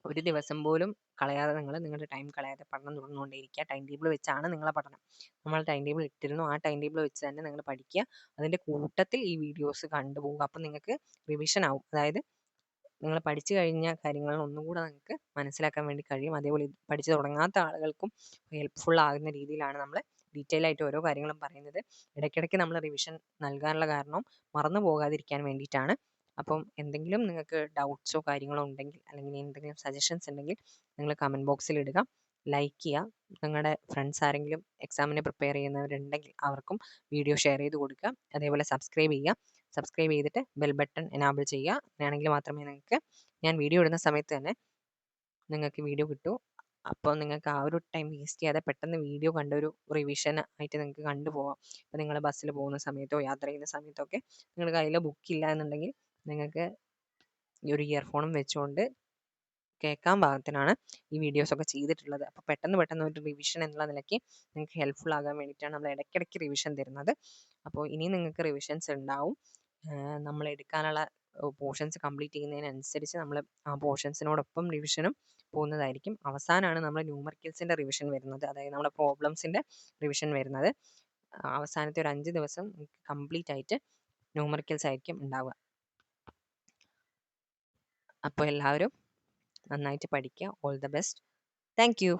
ഒരു ദിവസം പോലും കളയാതെ നിങ്ങളുടെ ടൈം കളയാതെ പഠനം തുടർന്നുകൊണ്ടേയിരിക്കുക. ടൈം ടേബിൾ വെച്ചാണ് നിങ്ങളെ പഠനം. നമ്മൾ ടൈം ടേബിൾ ഇട്ടിരുന്നു. ആ ടൈം ടേബിൾ വെച്ച് തന്നെ നിങ്ങൾ പഠിക്കുക. അതിൻ്റെ കൂട്ടത്തിൽ ഈ വീഡിയോസ് കണ്ടുപോകുക. അപ്പം നിങ്ങൾക്ക് റിവിഷൻ ആവും. അതായത് നിങ്ങൾ പഠിച്ചു കഴിഞ്ഞ കാര്യങ്ങൾ ഒന്നും കൂടെ നിങ്ങൾക്ക് മനസ്സിലാക്കാൻ വേണ്ടി കഴിയും. അതേപോലെ പഠിച്ചു തുടങ്ങാത്ത ആളുകൾക്കും ഹെൽപ്ഫുൾ ആകുന്ന രീതിയിലാണ് നമ്മൾ ഡീറ്റെയിൽ ആയിട്ട് ഓരോ കാര്യങ്ങളും പറയുന്നത്. ഇടയ്ക്കിടയ്ക്ക് നമ്മൾ റിവിഷൻ നൽകാനുള്ള കാരണം മറന്നു പോകാതിരിക്കാൻ വേണ്ടിയിട്ടാണ്. അപ്പം എന്തെങ്കിലും നിങ്ങൾക്ക് ഡൗട്ട്സോ കാര്യങ്ങളോ ഉണ്ടെങ്കിൽ, അല്ലെങ്കിൽ എന്തെങ്കിലും സജഷൻസ് ഉണ്ടെങ്കിൽ നിങ്ങൾ കമൻറ്റ് ബോക്സിൽ ഇടുക. ലൈക്ക് ചെയ്യുക. നിങ്ങളുടെ ഫ്രണ്ട്സ് ആരെങ്കിലും എക്സാമിന് പ്രിപ്പയർ ചെയ്യുന്നവരുണ്ടെങ്കിൽ അവർക്കും വീഡിയോ ഷെയർ ചെയ്ത് കൊടുക്കുക. അതേപോലെ സബ്സ്ക്രൈബ് ചെയ്യുക. സബ്സ്ക്രൈബ് ചെയ്തിട്ട് ബെൽ ബട്ടൺ എനാബിൾ ചെയ്യുക. അങ്ങനെയാണെങ്കിൽ മാത്രമേ നിങ്ങൾക്ക് ഞാൻ വീഡിയോ ഇടുന്ന സമയത്ത് തന്നെ നിങ്ങൾക്ക് വീഡിയോ കിട്ടൂ. അപ്പോൾ നിങ്ങൾക്ക് ആ ഒരു ടൈം വേസ്റ്റ് ചെയ്യാതെ പെട്ടെന്ന് വീഡിയോ കണ്ട ഒരു റിവിഷൻ ആയിട്ട് നിങ്ങൾക്ക് കണ്ടുപോകാം. അപ്പോൾ നിങ്ങൾ ബസ്സിൽ പോകുന്ന സമയത്തോ യാത്ര ചെയ്യുന്ന സമയത്തോ ഒക്കെ നിങ്ങളുടെ കയ്യിൽ ബുക്കില്ല എന്നുണ്ടെങ്കിൽ നിങ്ങൾക്ക് ഈ ഒരു ഇയർഫോണും വെച്ചുകൊണ്ട് കേൾക്കാൻ പാകത്തിനാണ് ഈ വീഡിയോസ് ഒക്കെ ചെയ്തിട്ടുള്ളത്. അപ്പോൾ പെട്ടെന്ന് ഒരു റിവിഷൻ എന്നുള്ള നിലയ്ക്ക് നിങ്ങൾക്ക് ഹെൽപ്ഫുൾ ആകാൻ വേണ്ടിയിട്ടാണ് നമ്മൾ ഇടയ്ക്കിടയ്ക്ക് റിവിഷൻ തരുന്നത്. അപ്പോൾ ഇനി നിങ്ങൾക്ക് റിവിഷൻസ് ഉണ്ടാവും. നമ്മൾ എടുക്കാനുള്ള പോർഷൻസ് കംപ്ലീറ്റ് ചെയ്യുന്നതിനനുസരിച്ച് നമ്മൾ ആ പോർഷൻസിനോടൊപ്പം റിവിഷനും പോകുന്നതായിരിക്കും. അവസാനമാണ് നമ്മൾ ന്യൂമറിക്കൽസിൻ്റെ റിവിഷൻ വരുന്നത്. അതായത് നമ്മുടെ പ്രോബ്ലംസിൻ്റെ റിവിഷൻ വരുന്നത്. അവസാനത്തെ ഒരു 5 ദിവസം കംപ്ലീറ്റ് ആയിട്ട് ന്യൂമറിക്കൽസ് ആയിരിക്കും ഉണ്ടാവുക. അപ്പോൾ എല്ലാവരും നന്നായിട്ട് പഠിക്കുക. All the best. Thank you.